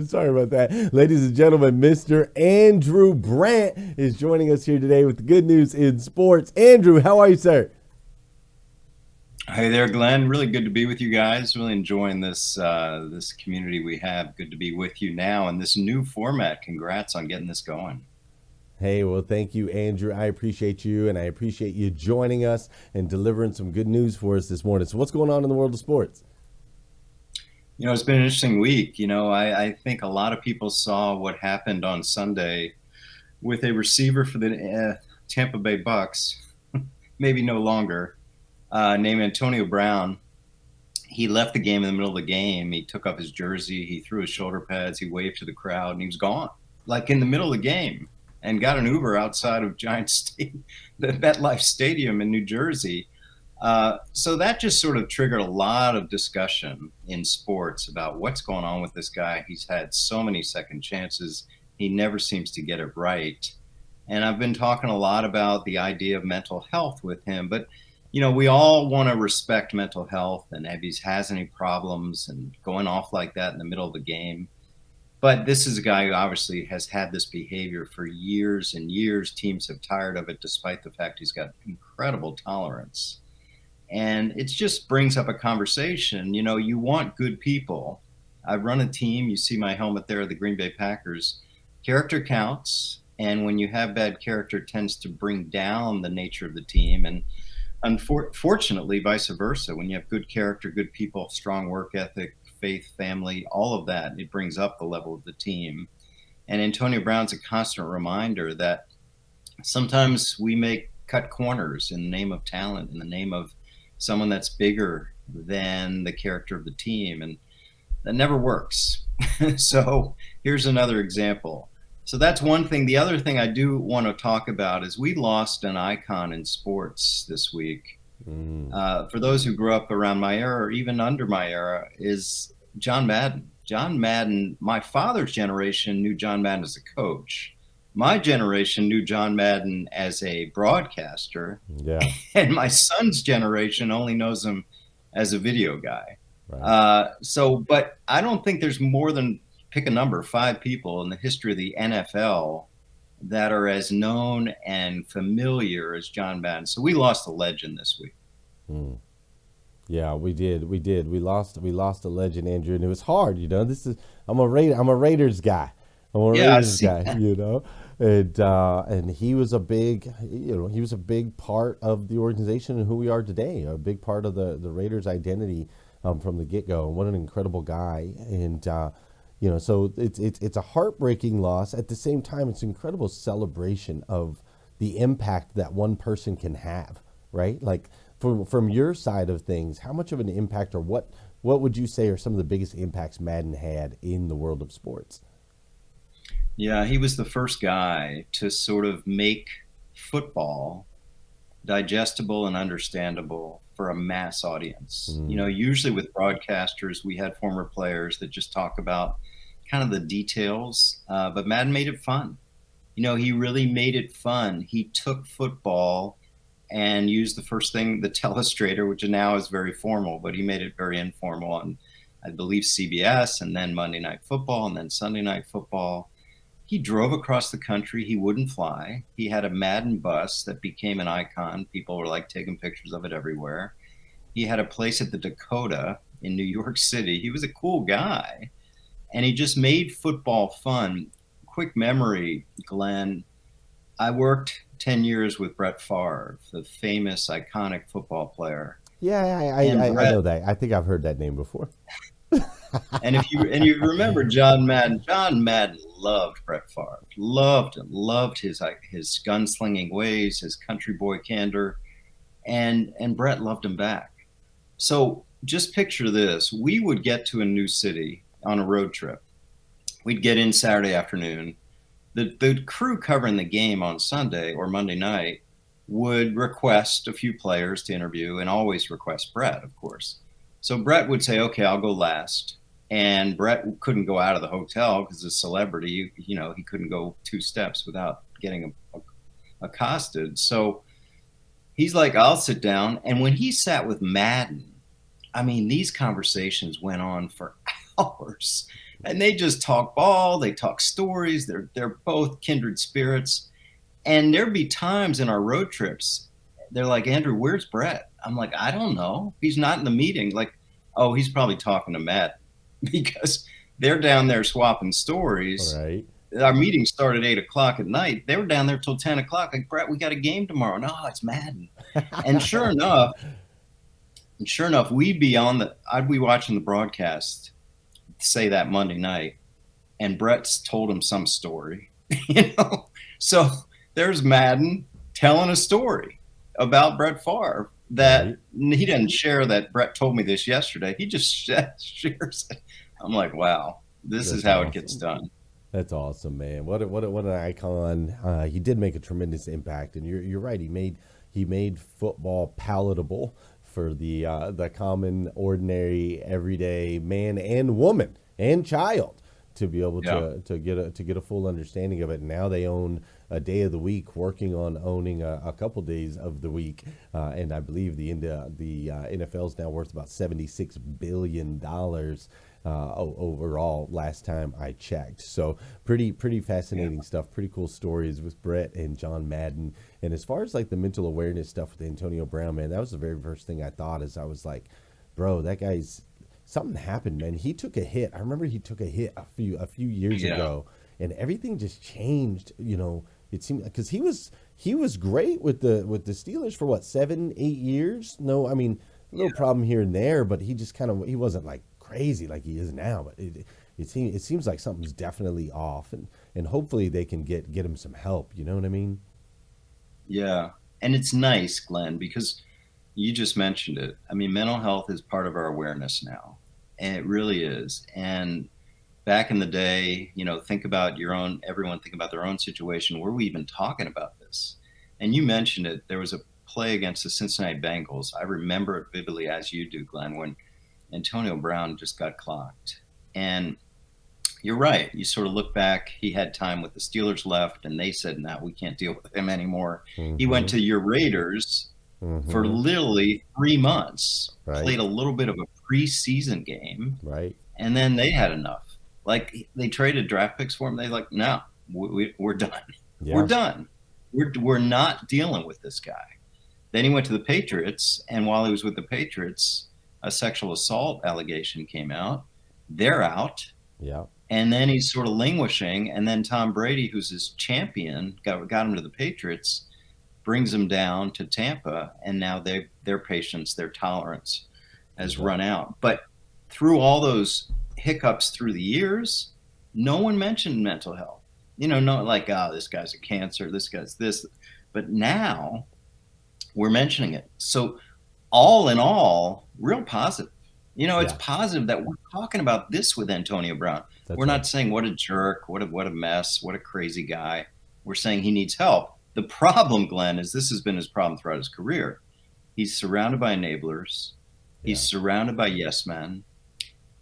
Sorry about that. Ladies and gentlemen, Mr. Andrew Brandt is joining us here today with the good news in sports. Andrew, how are you, sir? Hey there, Glenn. Really good to be with you guys. Really enjoying this community we have. Good to be with you now in this new format. Congrats on getting this going. Hey, well, thank you, Andrew. I appreciate you, and I appreciate you joining us and delivering some good news for us this morning. So what's going on in the world of sports? It's been an interesting week. I think a lot of people saw what happened on Sunday with a receiver for the Tampa Bay Bucks, maybe no longer, named Antonio Brown. He left the game in the middle of the game. He took off his jersey. He threw his shoulder pads. He waved to the crowd, and he was gone, like in the middle of the game, and got an Uber outside of the MetLife Stadium in New Jersey. So that just sort of triggered a lot of discussion in sports about what's going on with this guy. He's had so many second chances. He never seems to get it right. And I've been talking a lot about the idea of mental health with him, but we all want to respect mental health, and if he has any problems and going off like that in the middle of the game. But this is a guy who obviously has had this behavior for years and years. Teams have tired of it, despite the fact he's got incredible tolerance. And it just brings up a conversation. You want good people. I run a team. You see my helmet there, the Green Bay Packers. Character counts. And when you have bad character, it tends to bring down the nature of the team. And unfortunately, vice versa. When you have good character, good people, strong work ethic, faith, family, all of that, it brings up the level of the team. And Antonio Brown's a constant reminder that sometimes we cut corners in the name of talent, in the name of someone that's bigger than the character of the team, and that never works. So here's another example. So that's one thing. The other thing I do want to talk about is we lost an icon in sports this week. For those who grew up around my era or even under my era, is John Madden. John Madden, my father's generation knew John Madden as a coach. My generation knew John Madden as a broadcaster. Yeah. And my son's generation only knows him as a video guy. Right. But I don't think there's more than, pick a number, 5 people in the history of the NFL that are as known and familiar as John Madden. So we lost a legend this week. Yeah, we did. We lost a legend, Andrew, and it was hard. I'm a Raiders guy. And he was a big part of the organization and who we are today, a big part of the Raiders identity from the get-go. What an incredible guy. And so it's a heartbreaking loss. At the same time, it's an incredible celebration of the impact that one person can have, right? Like from your side of things, how much of an impact, or what would you say are some of the biggest impacts Madden had in the world of sports? Yeah, he was the first guy to sort of make football digestible and understandable for a mass audience. Usually with broadcasters, we had former players that just talk about kind of the details, but Madden made it fun. He really made it fun. He took football and used the first thing, the telestrator, which now is very formal, but he made it very informal on, I believe, CBS, and then Monday Night Football, and then Sunday Night Football. He drove across the country. He wouldn't fly. He had a Madden bus that became an icon. People were like taking pictures of it everywhere. He had a place at the Dakota in New York City. He was a cool guy, and he just made football fun. Quick memory, Glenn. I worked 10 years with Brett Favre, the famous, iconic football player. Yeah, I know that. I think I've heard that name before. And if you remember John Madden loved Brett Favre, loved him, loved his gunslinging ways, his country boy candor, and Brett loved him back. So just picture this: we would get to a new city on a road trip. We'd get in Saturday afternoon. The crew covering the game on Sunday or Monday night would request a few players to interview, and always request Brett, of course. So Brett would say, okay, I'll go last. And Brett couldn't go out of the hotel because as a celebrity, he couldn't go 2 steps without getting accosted. So he's like, I'll sit down. And when he sat with Madden, I mean, these conversations went on for hours. And they just talk ball, they talk stories. They're both kindred spirits. And there'd be times in our road trips, they're like, Andrew, where's Brett? I'm like, I don't know. He's not in the meeting. Like, oh, he's probably talking to Matt because they're down there swapping stories. Right. Our meeting started at 8:00 at night. They were down there till 10:00. Like, Brett, we got a game tomorrow. No, it's Madden. And sure enough, I'd be watching the broadcast, say that Monday night, and Brett's told him some story, So there's Madden telling a story about Brett Favre that he didn't share. That Brett told me this yesterday. He just shares it. I'm like, wow, this is how it gets done. That's awesome, man. What an icon. He did make a tremendous impact, and you're right. He made football palatable for the common, ordinary, everyday man and woman and child to be able to get a full understanding of it. And now they own a day of the week, working on owning a couple days of the week, and I believe the NFL is now worth about $76 billion. Overall, last time I checked. So pretty fascinating stuff, pretty cool stories with Brett and John Madden. And as far as like the mental awareness stuff with Antonio Brown, man, that was the very first thing I thought as I was like, bro, that guy's, something happened, man. He took a hit. I remember he took a hit a few years ago, and everything just changed. It seemed, because he was great with the Steelers for what, 7-8 years. No, I mean, a little problem here and there, but he just he wasn't like crazy like he is now. But it seems like something's definitely off, and hopefully they can get him some help. You know what I mean? Yeah, and it's nice, Glenn, because you just mentioned it. I mean, mental health is part of our awareness now, and it really is. And back in the day, think about everyone think about their own situation. Were we even talking about this? And you mentioned it. There was a play against the Cincinnati Bengals. I remember it vividly, as you do, Glenn, when Antonio Brown just got clocked. And you're right. You sort of look back. He had time with the Steelers left, and they said, no, we can't deal with him anymore. Mm-hmm. He went to your Raiders for literally 3 months, played a little bit of a preseason game, and then they had enough. Like, they traded draft picks for him. They like, no, we're done. Yeah. We're done. We're not dealing with this guy. Then he went to the Patriots, and while he was with the Patriots, a sexual assault allegation came out. They're out. Yeah. And then he's sort of languishing, and then Tom Brady, who's his champion, got him to the Patriots, brings him down to Tampa, and now their patience, their tolerance has run out. But through all those hiccups through the years, no one mentioned mental health. No, like, this guy's a cancer, this guy's this. But now we're mentioning it. So all in all, real positive. It's positive that we're talking about this with Antonio Brown. We're not saying what a jerk, what a mess, what a crazy guy. We're saying he needs help. The problem, Glenn, is this has been his problem throughout his career. He's surrounded by enablers. He's surrounded by yes men.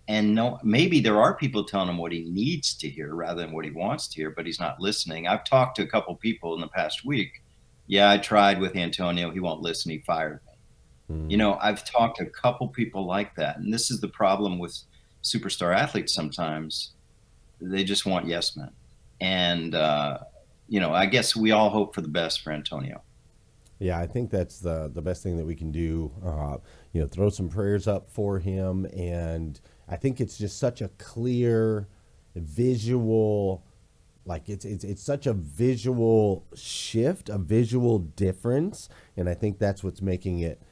And maybe there are people telling him what he needs to hear rather than what he wants to hear, but he's not listening. I've talked to a couple people in the past week. Yeah, I tried with Antonio. He won't listen. He fired me. I've talked to a couple people like that. And this is the problem with superstar athletes sometimes. They just want yes men. And, I guess we all hope for the best for Antonio. Yeah, I think that's the best thing that we can do. Throw some prayers up for him. And I think it's just such a clear visual, like it's such a visual shift, a visual difference. And I think that's what's making it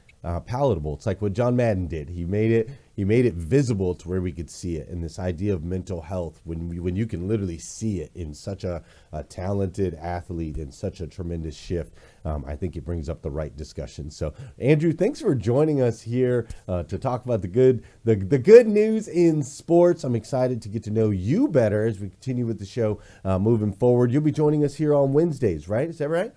palatable. It's like what John Madden did. He made it visible to where we could see it. And this idea of mental health, when you can literally see it in such a talented athlete and such a tremendous shift, I think it brings up the right discussion. So, Andrew, thanks for joining us here to talk about the good news in sports. I'm excited to get to know you better as we continue with the show moving forward. You'll be joining us here on Wednesdays, right? Is that right?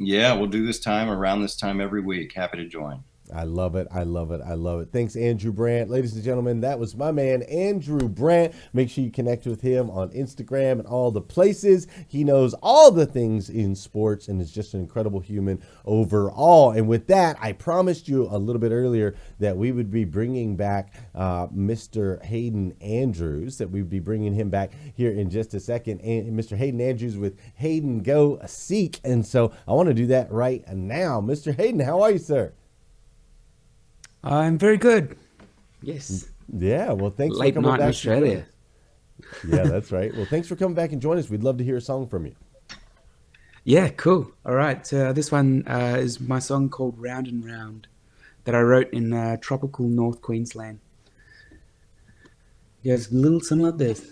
Yeah, we'll do this time around this time every week. Happy to join. I love it. I love it. I love it. Thanks, Andrew Brandt. Ladies and gentlemen, that was my man, Andrew Brandt. Make sure you connect with him on Instagram and all the places. He knows all the things in sports and is just an incredible human overall. And with that, I promised you a little bit earlier that we would be bringing back Mr. Hayden Andrews, that we'd be bringing him back here in just a second. And Mr. Hayden Andrews with Hayden Go Seek. And so I want to do that right now. Mr. Hayden, how are you, sir? I'm very good. Yes. Yeah, well, thanks Late for coming night in back to join Australia. us. Yeah, that's right. Well, thanks for coming back and joining us. We'd love to hear a song from you. Yeah, cool. All right. This one is my song called Round and Round that I wrote in tropical North Queensland. Yeah, it's a little something like this.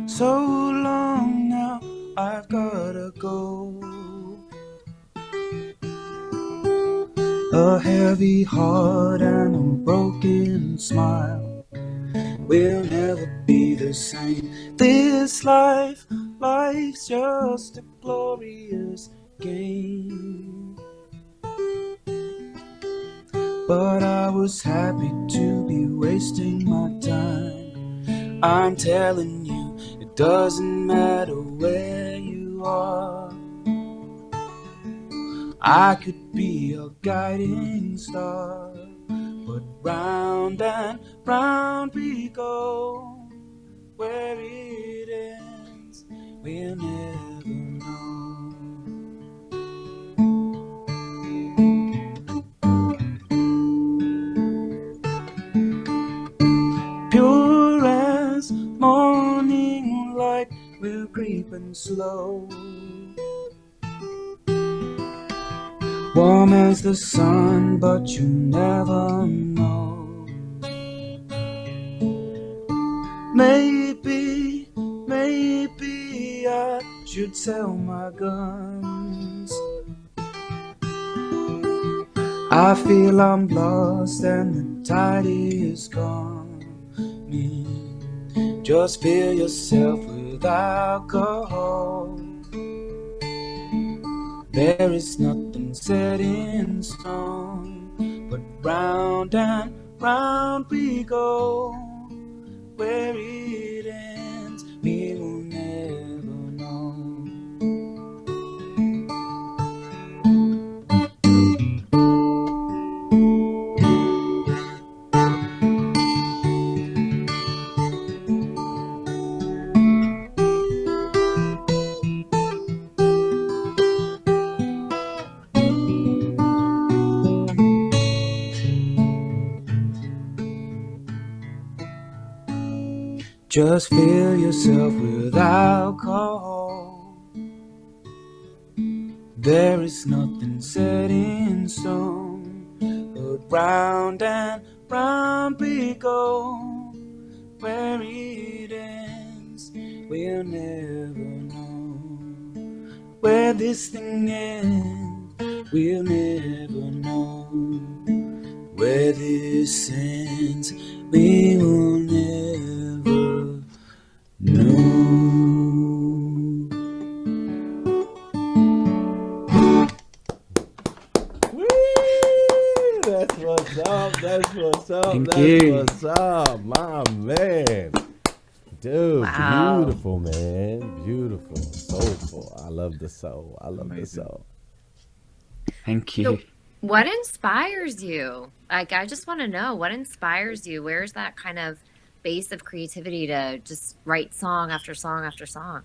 So long now, I've gotta go. A heavy heart and a broken smile will never be the same. This life's just a glorious game. But I was happy to be wasting my time. I'm telling you, it doesn't matter where you are. I could be a guiding star, but round and round we go. Where it ends, we'll never know. Pure as morning light, we're creeping slow. Warm as the sun, but you never know. Maybe I should sell my guns. I feel I'm lost and the tide is gone. Just fill yourself with alcohol. There is nothing set in stone, but round and round we go. Where it ends, we will never know. Just fill yourself with alcohol. There is nothing set in stone, but round and round we go. Where it ends, we'll never know. Where this thing ends, we'll never know. Where this ends, we will never know. Woo! That's what's up. That's what's up. Thank That's you. what's up, my man. Dude, Wow. beautiful, man. Beautiful. Soulful. I love the soul. I love the soul. Thank you. So, what inspires you? Like, I just want to know what inspires you. Where's that kind of base of creativity to just write song after song after song?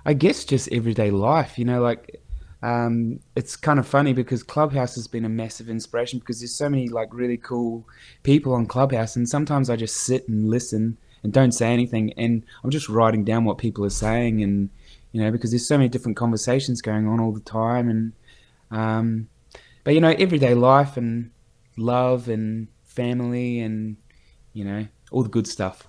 I guess just everyday life, it's kind of funny because Clubhouse has been a massive inspiration because there's so many like really cool people on Clubhouse, and sometimes I just sit and listen and don't say anything, and I'm just writing down what people are saying, and because there's so many different conversations going on all the time, and but everyday life and love and family and all the good stuff.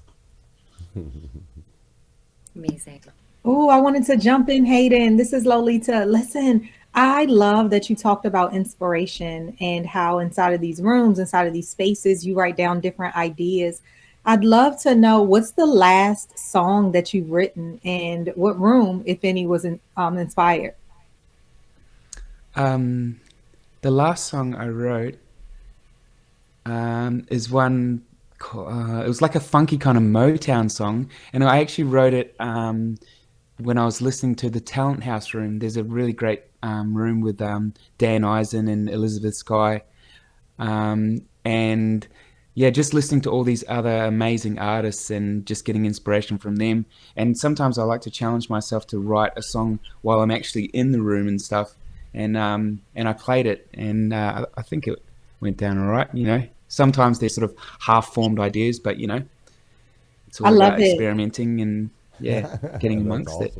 Amazing. Oh, I wanted to jump in, Hayden. This is Lolita. Listen, I love that you talked about inspiration and how inside of these rooms, inside of these spaces, you write down different ideas. I'd love to know what's the last song that you've written and what room, if any, was inspired. The last song I wrote is one It was like a funky kind of Motown song, and I actually wrote it when I was listening to the Talent House room. There's a really great room with Dan Eisen and Elizabeth Skye, and yeah, just listening to all these other amazing artists and just getting inspiration from them. And sometimes I like to challenge myself to write a song while I'm actually in the room and stuff. And I played it, and I think it went down all right. You know, sometimes they're sort of half-formed ideas, but you know, it's all about experimenting and getting amongst it.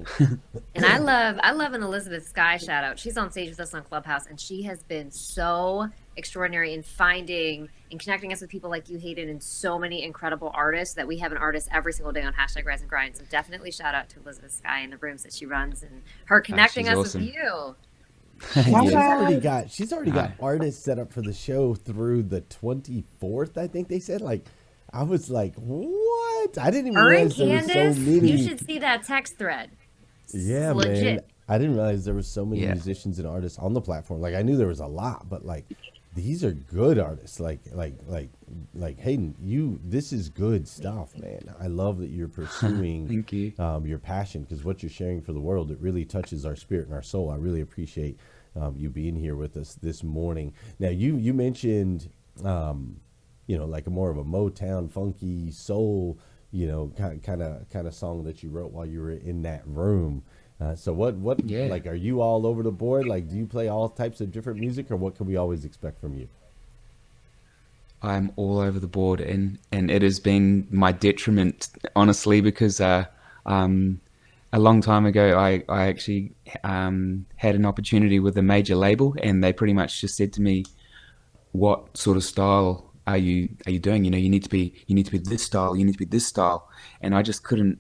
And I love an Elizabeth Skye shout out. She's on stage with us on Clubhouse, and she has been so extraordinary in finding and connecting us with people like you, Hayden, and so many incredible artists that we have an artist every single day on #RiseandGrind. So definitely shout out to Elizabeth Skye and the rooms that she runs and her connecting us awesome. with you. She's already got artists set up for the show through the 24th. I think they said. Like, I was like, what? I didn't even realize there were so many. You should see that text thread. Yeah, it's legit. man. I didn't realize there were so many musicians and artists on the platform. Like, I knew there was a lot, but like, these are good artists. Like Hayden, this is good stuff, man. I love that you're pursuing Thank you. Your passion, because what you're sharing for the world, it really touches our spirit and our soul. I really appreciate you being here with us this morning. Now, you mentioned, like a more of a Motown, funky soul, kind of song that you wrote while you were in that room. So what like, are you all over the board? Like, do you play all types of different music, or what can we always expect from you? I'm all over the board, and it has been my detriment, honestly, because a long time ago I actually had an opportunity with a major label, and they pretty much just said to me, what sort of style are you doing? You need to be this style, you need to be this style. And I just couldn't,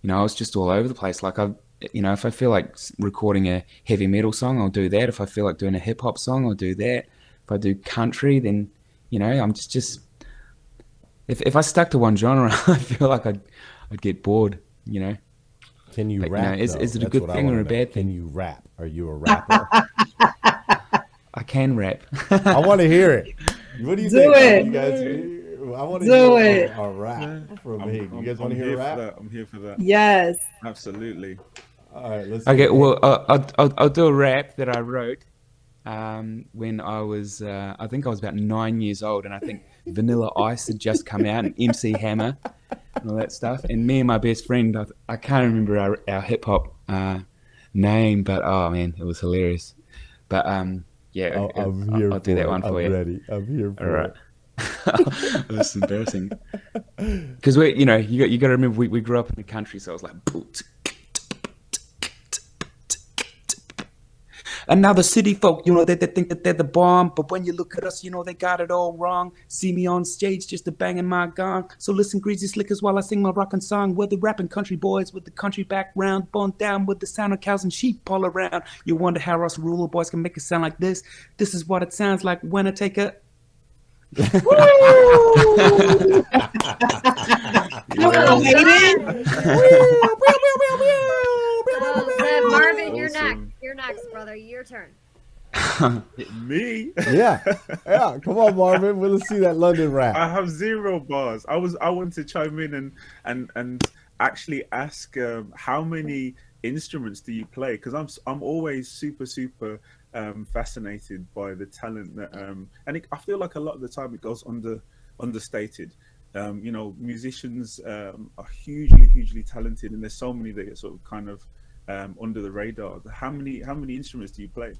I was just all over the place. Like, if I feel like recording a heavy metal song, I'll do that. If I feel like doing a hip hop song, I'll do that. If I do country, then, I'm just if I stuck to one genre, I feel like I'd get bored, Can you rap? Is it a good thing or a bad thing? Can you rap? Are you a rapper? I can rap. I want to hear it. What do you think? You guys, I want to hear a rap from me. You guys want to hear a rap? I'm here for that. Yes. Absolutely. All right, let's. Okay, well, I'll do a rap that I wrote when I was, I think I was about 9 years old, and I think Vanilla Ice had just come out, and MC Hammer, and all that stuff. And me and my best friend, I can't remember our hip hop name, but oh man, it was hilarious. But yeah, I'll do that one for you. I'm ready. I'm here for it. That's embarrassing. Because you got to remember we grew up in the country, so I was like, and now the city folk, they think that they're the bomb, but when you look at us, they got it all wrong. See me on stage just a banging my gong. So listen, greasy slickers, while I sing my rockin' song. We're the rapping country boys with the country background, born down with the sound of cows and sheep all around. You wonder how us rural boys can make it sound like this. This is what it sounds like when I take a Marvin, you're next. You're next, brother. Your turn. Me? Yeah. Come on, Marvin. Let's see that London rap. I have 0 bars. I want to chime in and actually ask how many instruments do you play? Because I'm always super fascinated by the talent that I feel like a lot of the time it goes understated. Musicians are hugely talented, and there's so many that get sort of kind of under the radar. How many instruments do you play?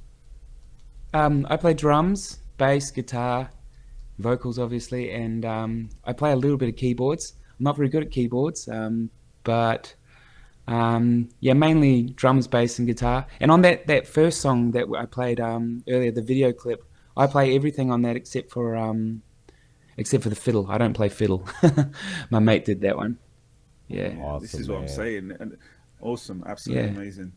I play drums, bass, guitar, vocals, obviously, and I play a little bit of keyboards. I'm not very good at keyboards, but mainly drums, bass, and guitar. And on that first song that I played earlier, the video clip, I play everything on that except for the fiddle. I don't play fiddle. My mate did that one. Yeah. Awesome, this is what I'm saying. And awesome, absolutely amazing.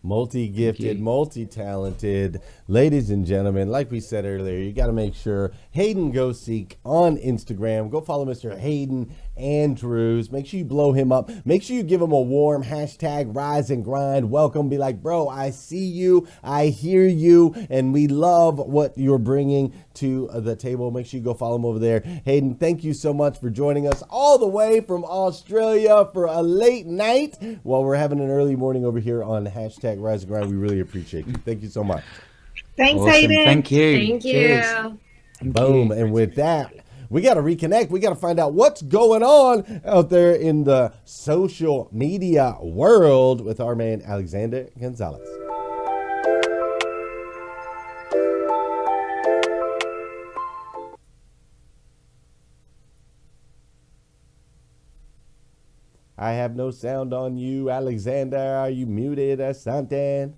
multi-gifted, multi-talented. Ladies and gentlemen, like we said earlier, you got to make sure Hayden Go Seek on Instagram. Go follow Mr. Hayden Andrews. Make sure you blow him up. Make sure you give him a warm hashtag rise and grind welcome. Be like, bro, I see you, I hear you, and we love what you're bringing to the table. Make sure you go follow him over there. Hayden, thank you so much for joining us all the way from Australia for a late night while we're having an early morning over here on hashtag rise and grind. We really appreciate you. Thank you so much. Thanks, Awesome. Hayden. Thank you. Thank you. Cheers. Boom. And with that, we got to reconnect. We got to find out what's going on out there in the social media world with our man, Alexander Gonzalez. I have no sound on you, Alexander. Are you muted or something?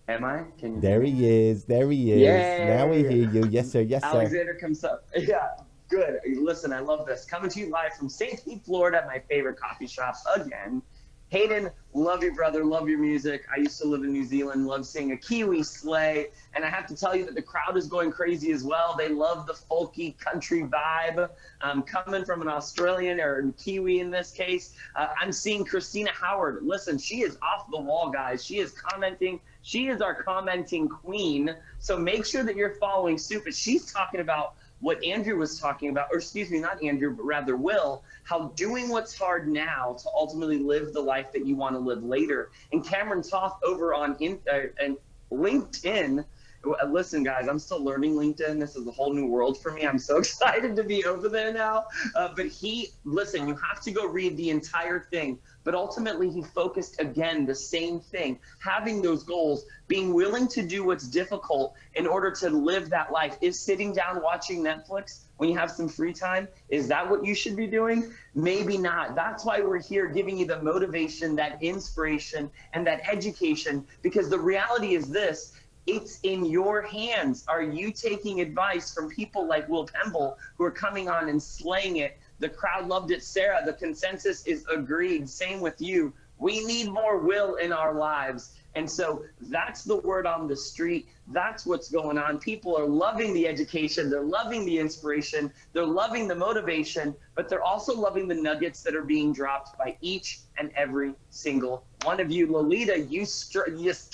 Am I? Can you There he is. There he is. Yay. Now we hear you. Yes, sir. Yes, sir. Alexander comes up. Yeah, good. Listen, I love this. Coming to you live from St. Pete, Florida, my favorite coffee shop again. Hayden, love your brother, love your music. I used to live in New Zealand, love seeing a Kiwi sleigh. And I have to tell you that the crowd is going crazy as well. They love the folky country vibe. Coming from an Australian or Kiwi in this case, I'm seeing Christina Howard. Listen, she is off the wall, guys. She is commenting. She is our commenting queen. So make sure that you're following suit. But she's talking about what Andrew was talking about, or excuse me, not Andrew, but rather Will, how doing what's hard now to ultimately live the life that you want to live later. And Cameron Toth over on LinkedIn, listen, guys, I'm still learning LinkedIn. This is a whole new world for me. I'm so excited to be over there now. But listen, you have to go read the entire thing. But ultimately, he focused, again, the same thing, having those goals, being willing to do what's difficult in order to live that life. Is sitting down watching Netflix when you have some free time, is that what you should be doing? Maybe not. That's why we're here giving you the motivation, that inspiration, and that education, because the reality is this. It's in your hands. Are you taking advice from people like Will Pemble who are coming on and slaying it? The crowd loved it. Sarah, the consensus is agreed. Same with you. We need more Will in our lives. And so that's the word on the street. That's what's going on. People are loving the education. They're loving the inspiration. They're loving the motivation, but they're also loving the nuggets that are being dropped by each and every single one of you. Lolita, you just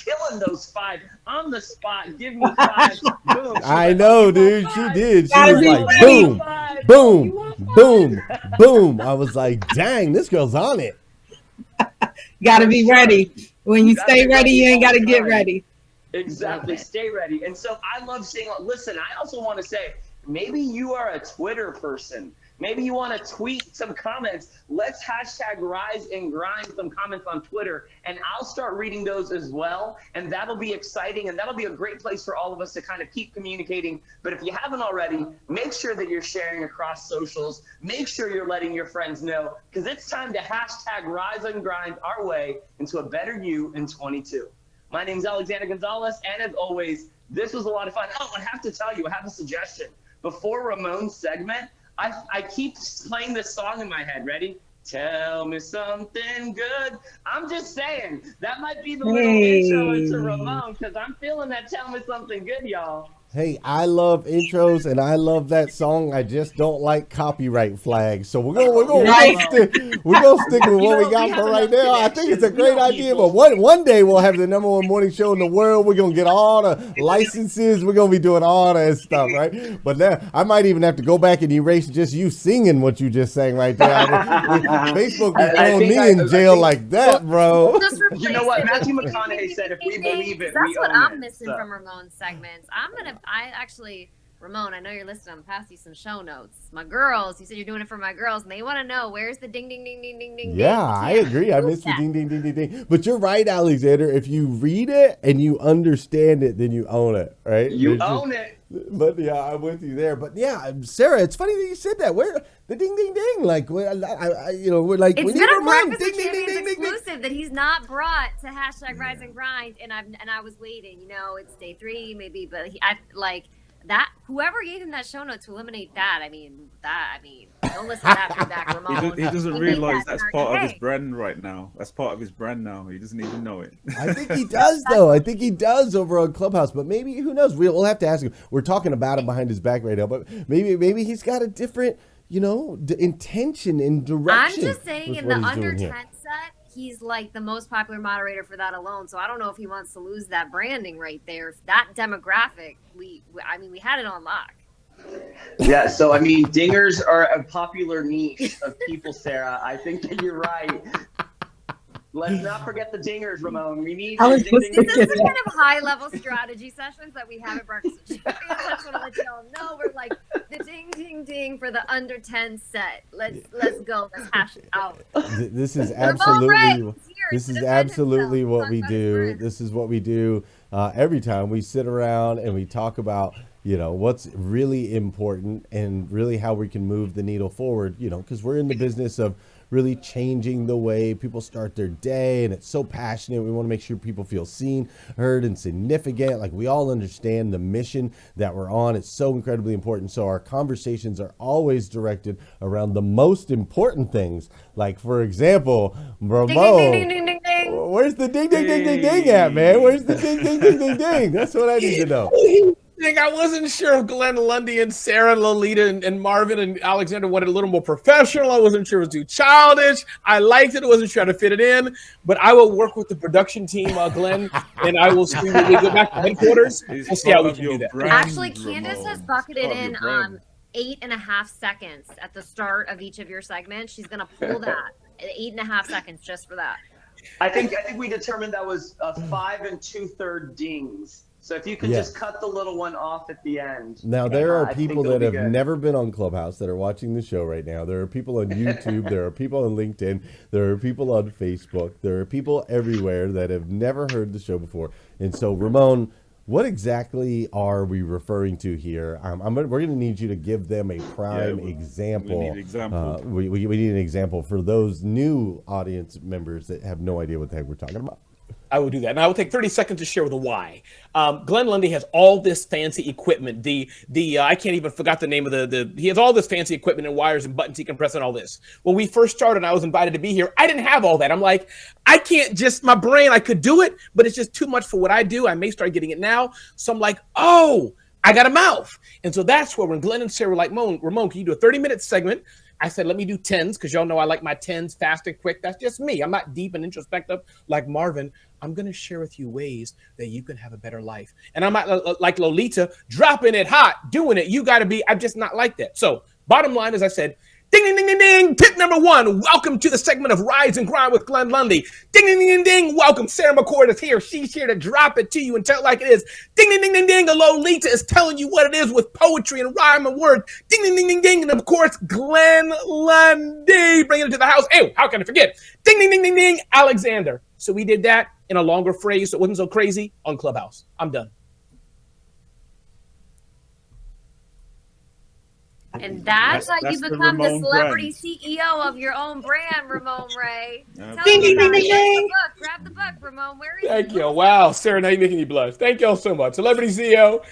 killing those 5 on the spot. Give me 5. Boom. I know, dude. She did. She was like, boom, boom, boom, boom. I was like, dang, this girl's on it. Gotta be ready. When you stay ready, you ain't gotta get ready. Exactly. Stay ready. And so I love seeing, listen, I also want to say, maybe you are a Twitter person. Maybe you want to tweet some comments. Let's hashtag rise and grind some comments on Twitter, and I'll start reading those as well. And that'll be exciting, and that'll be a great place for all of us to kind of keep communicating. But if you haven't already, make sure that you're sharing across socials. Make sure you're letting your friends know, because it's time to hashtag rise and grind our way into a better you in 22. My name's Alexander Gonzalez, and as always, this was a lot of fun. Oh, I have to tell you, I have a suggestion. Before Ramon's segment, I keep playing this song in my head. Ready? Tell me something good. I'm just saying, that might be the little intro into Ramon, because I'm feeling that tell me something good, y'all. Hey, I love intros and I love that song. I just don't like copyright flags. So we're gonna stick with what we got for right now. I think it's a great idea, but one day we'll have the #1 morning show in the world. We're gonna get all the licenses. We're gonna be doing all that stuff, right? But now I might even have to go back and erase just you singing what you just sang right there. Facebook be throwing me in jail like that, bro. You know what? Matthew McConaughey said, if we believe it, that's we what own I'm it. missing from Ramon's segments. Ramon, I know you're listening. I'm pass you some show notes. My girls, you said you're doing it for my girls, and they want to know, where's the ding, ding, ding, ding, ding, ding. Yeah, I agree. I miss the ding, ding, ding, ding, ding. But you're right, Alexander. If you read it and you understand it, then you own it, right? You own it. But yeah, I'm with you there. But yeah, Sarah, it's funny that you said that. Where the ding, ding, ding? Like, we're like, It's we been need a Ramon. Breakfast of Champions exclusive that he's not brought to hashtag Rise and Grind, and I was waiting. You know, it's day 3 maybe, but that whoever gave him that show note to eliminate that, I mean, don't listen to that feedback, Ramon. He doesn't made realize that that's very part of his day. brand right now. That's part of his brand now. He doesn't even know it. I think he does, though. I think he does over on Clubhouse, but maybe, who knows? We'll have to ask him. We're talking about him behind his back right now, but maybe he's got a different, intention and direction. I'm just saying, in the under 10 set, he's like the most popular moderator for that alone. So I don't know if he wants to lose that branding right there. That demographic, we had it on lock. Yeah, so I mean, dingers are a popular niche of people, Sarah. I think that you're right. Let's not forget the dingers, Ramon. We need I was ding, just ding, This ding, is the ding. kind of high-level strategy sessions that we have at Breakfast with Champions. I just want to let y'all know we're like the ding, ding, ding for the under 10 set. Let's go. Let's hash it out. This is Ramon absolutely Reid is here this to is defend absolutely himself. what we Talk about his do. brand. This is what we do every time we sit around and we talk about what's really important and really how we can move the needle forward. Because we're in the business of really changing the way people start their day, and it's so passionate. We want to make sure people feel seen, heard, and significant. Like, we all understand the mission that we're on. It's so incredibly important. So our conversations are always directed around the most important things. Like, for example, Ramon. Ding, ding, ding, ding, ding. Where's the ding, ding, ding, ding, ding at, man? Where's the ding, ding, ding, ding, ding? That's what I need to know. I wasn't sure if Glenn Lundy and Sarah and Lolita and Marvin and Alexander wanted a little more professional. I wasn't sure it was too childish. I liked it. I wasn't sure how to fit it in. But I will work with the production team, Glenn, and I will see when we go back to headquarters. We'll see how we can do that. Actually, Candice has bucketed in 8.5 seconds at the start of each of your segments. She's going to pull that 8.5 seconds just for that. I think we determined that was 5 2/3 dings. So if you could just cut the little one off at the end. Now, there are I think people it'll that be have good. never been on Clubhouse that are watching the show right now. There are people on YouTube. There are people on LinkedIn. There are people on Facebook. There are people everywhere that have never heard the show before. And so, Ramon, what exactly are we referring to here? We're going to need you to give them a prime example. We need an example. We need an example for those new audience members that have no idea what the heck we're talking about. I will do that. And I will take 30 seconds to share the why. Glenn Lundy has all this fancy equipment. I can't even forgot the name of he has all this fancy equipment and wires and buttons he can press and all this. When we first started, I was invited to be here. I didn't have all that. I'm like, I can't just, my brain, I could do it, but it's just too much for what I do. I may start getting it now. So I'm like, oh, I got a mouth. And so that's where when Glenn and Sarah were like, Ramon, can you do a 30-minute segment? I said, let me do 10s because y'all know I like my 10s fast and quick. That's just me. I'm not deep and introspective like Marvin. I'm going to share with you ways that you can have a better life. And I'm not like Lolita, dropping it hot, doing it. You got to be, I'm just not like that. So bottom line, as I said, ding, ding, ding, ding, ding. Tip number 1, welcome to the segment of Rise and Grind with Glenn Lundy. Ding, ding, ding, ding, ding. Welcome. Sarah McCord is here. She's here to drop it to you and tell it like it is. Ding, ding, ding, ding, ding. Lolita is telling you what it is with poetry and rhyme and word. Ding, ding, ding, ding, ding. And of course, Glenn Lundy bringing it to the house. Hey, how can I forget? Ding, ding, ding, ding, ding. Alexander. So we did that in a longer phrase so it wasn't so crazy on Clubhouse. I'm done. And that's how you the become the Ramon celebrity brand. CEO of your own brand, Ramon Ray. Tell Ding, me ding, about ding, it. ding, Grab the book, Ramon. Where is Thank it? you. Wow, Sarah, now you're making me blush. Thank y'all so much. Celebrity CEO.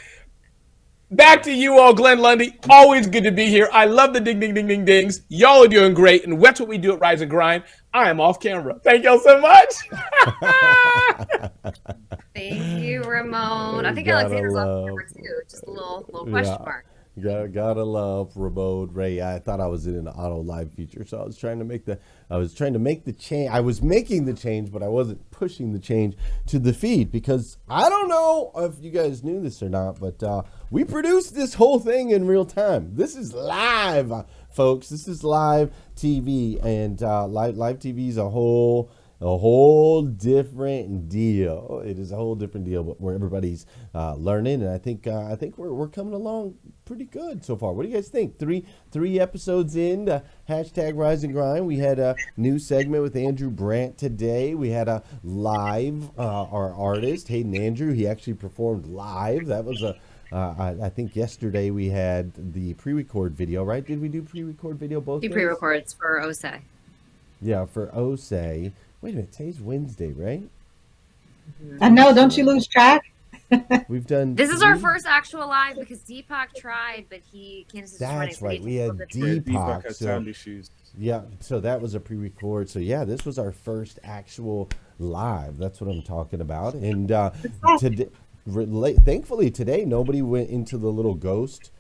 Back to you all, Glenn Lundy. Always good to be here. I love the ding, ding, ding, ding, dings. Y'all are doing great, and that's what we do at Rise and Grind. I am off camera. Thank y'all so much. Thank you, Ramon. I think Gotta Alexander's off love- camera too. Just a little question mark. Gotta love Ramon Ray. I thought I was in an auto live feature, so I was trying to make the change. I was making the change, but I wasn't pushing the change to the feed because I don't know if you guys knew this or not, but we produced this whole thing in real time. This is live, folks. This is live TV, and live TV is a whole different deal. It is a whole different deal, but where everybody's learning, and I think we're coming along pretty good so far. What do you guys think? Three episodes in to hashtag Rise and Grind. We had a new segment with Andrew Brandt today. We had a live our artist Hayden Andrews. He actually performed live. That was I think yesterday we had the pre-record video, right? Did we do pre-record video both Do days? pre-records for OSE. Yeah, for OSE. Wait a minute, today's Wednesday, right? I know. Don't you lose track? We've done. This is our first actual live because Deepak tried, but Candice is running. That's right. We had Deepak Deepak. had So, sound issues. yeah, so that was a pre-record. So yeah, this was our first actual live. That's what I'm talking about. And today, thankfully today, nobody went into the little ghost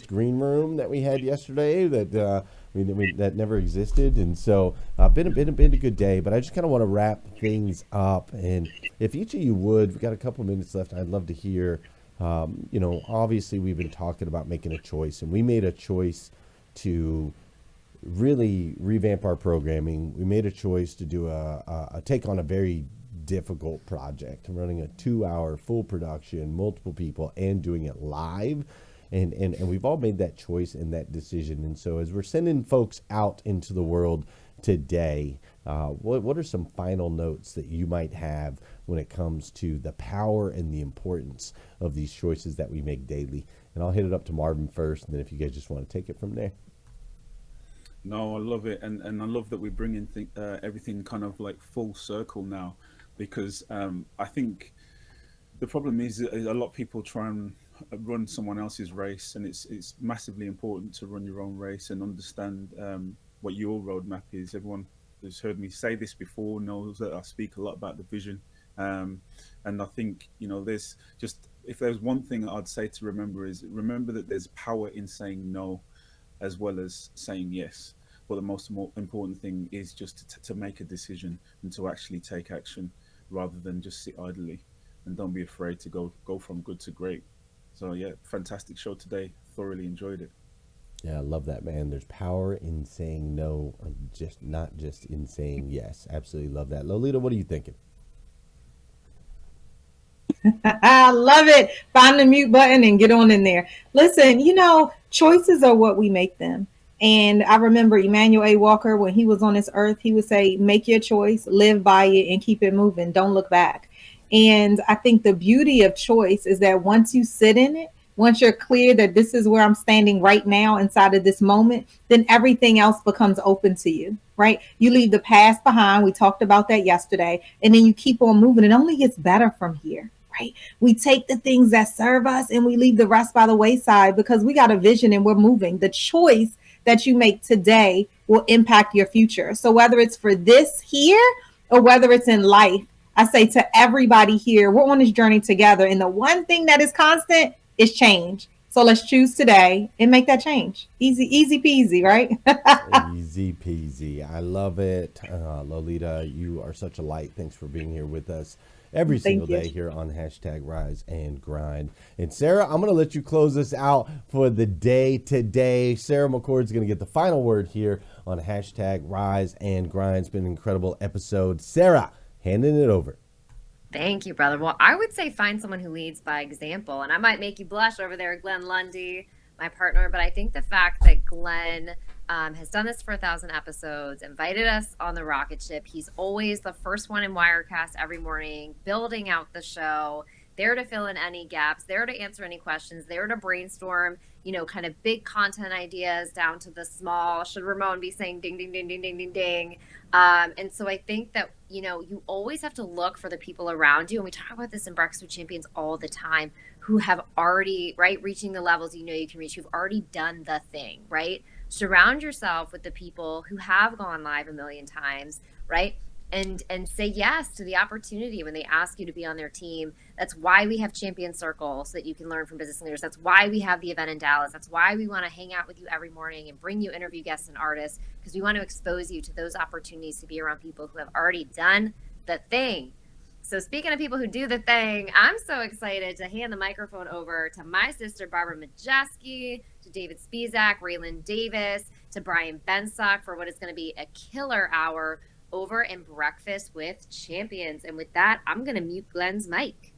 green room that we had yesterday that that never existed. And so been a good day. But I just kind of want to wrap things up. And if each of you would, we've got a couple minutes left. I'd love to hear. Obviously we've been talking about making a choice, and we made a choice to really revamp our programming. We made a choice to do a take on a very difficult project, running a 2-hour full production, multiple people, and doing it live. And we've all made that choice and that decision. And so as we're sending folks out into the world today, what are some final notes that you might have when it comes to the power and the importance of these choices that we make daily? And I'll hit it up to Marvin first, and then if you guys just want to take it from there. No, I love it, and I love that we're bringing everything kind of like full circle now, because I think the problem is that a lot of people try and run someone else's race, and it's massively important to run your own race and understand what your roadmap is. Everyone who's heard me say this before knows that I speak a lot about the vision, and I think there's just, if there's one thing I'd say to remember that there's power in saying no as well as saying yes. But the most important thing is just to make a decision and to actually take action rather than just sit idly, and don't be afraid to go from good to great. So yeah, fantastic show today. Thoroughly enjoyed it. Yeah, I love that, man. There's power in saying no, not just in saying yes. Absolutely love that. Lolita, what are you thinking? I love it. Find the mute button and get on in there. Listen, choices are what we make them. And I remember Emmanuel A. Walker, when he was on this earth, he would say, make your choice, live by it, and keep it moving. Don't look back. And I think the beauty of choice is that once you sit in it, once you're clear that this is where I'm standing right now inside of this moment, then everything else becomes open to you, right? You leave the past behind. We talked about that yesterday. And then you keep on moving. It only gets better from here, right? We take the things that serve us and we leave the rest by the wayside because we got a vision and we're moving. The choice that you make today will impact your future. So whether it's for this here or whether it's in life, I say to everybody here, we're on this journey together. And the one thing that is constant is change. So let's choose today and make that change. Easy peasy, right? Easy peasy. I love it. Lolita, you are such a light. Thanks for being here with us every single day here on #Rise and Grind. And Sara, I'm going to let you close us out for the day today. Sara McCord is going to get the final word here on #Rise and Grind. It's been an incredible episode. Sara, handing it over. Thank you, brother. Well, I would say find someone who leads by example. And I might make you blush over there, Glenn Lundy, my partner. But I think the fact that Glenn has done this for 1,000 episodes, invited us on the rocket ship. He's always the first one in Wirecast every morning, building out the show, there to fill in any gaps, there to answer any questions, there to brainstorm, kind of big content ideas down to the small. Should Ramon be saying ding, ding, ding, ding, ding, ding, ding? And so I think that, you always have to look for the people around you. And we talk about this in Breakfast with Champions all the time, who have already, reaching the levels you can reach, who've already done the thing, right? Surround yourself with the people who have gone live a million times, right? And say yes to the opportunity when they ask you to be on their team. That's why we have Champion Circle, so that you can learn from business leaders. That's why we have the event in Dallas. That's why we want to hang out with you every morning and bring you interview guests and artists, because we want to expose you to those opportunities to be around people who have already done the thing. So speaking of people who do the thing, I'm so excited to hand the microphone over to my sister, Barbara Majeski, to David Spizak, Raylan Davis, to Brian Bensock for what is going to be a killer hour over in Breakfast with Champions. And with that, I'm going to mute Glenn's mic.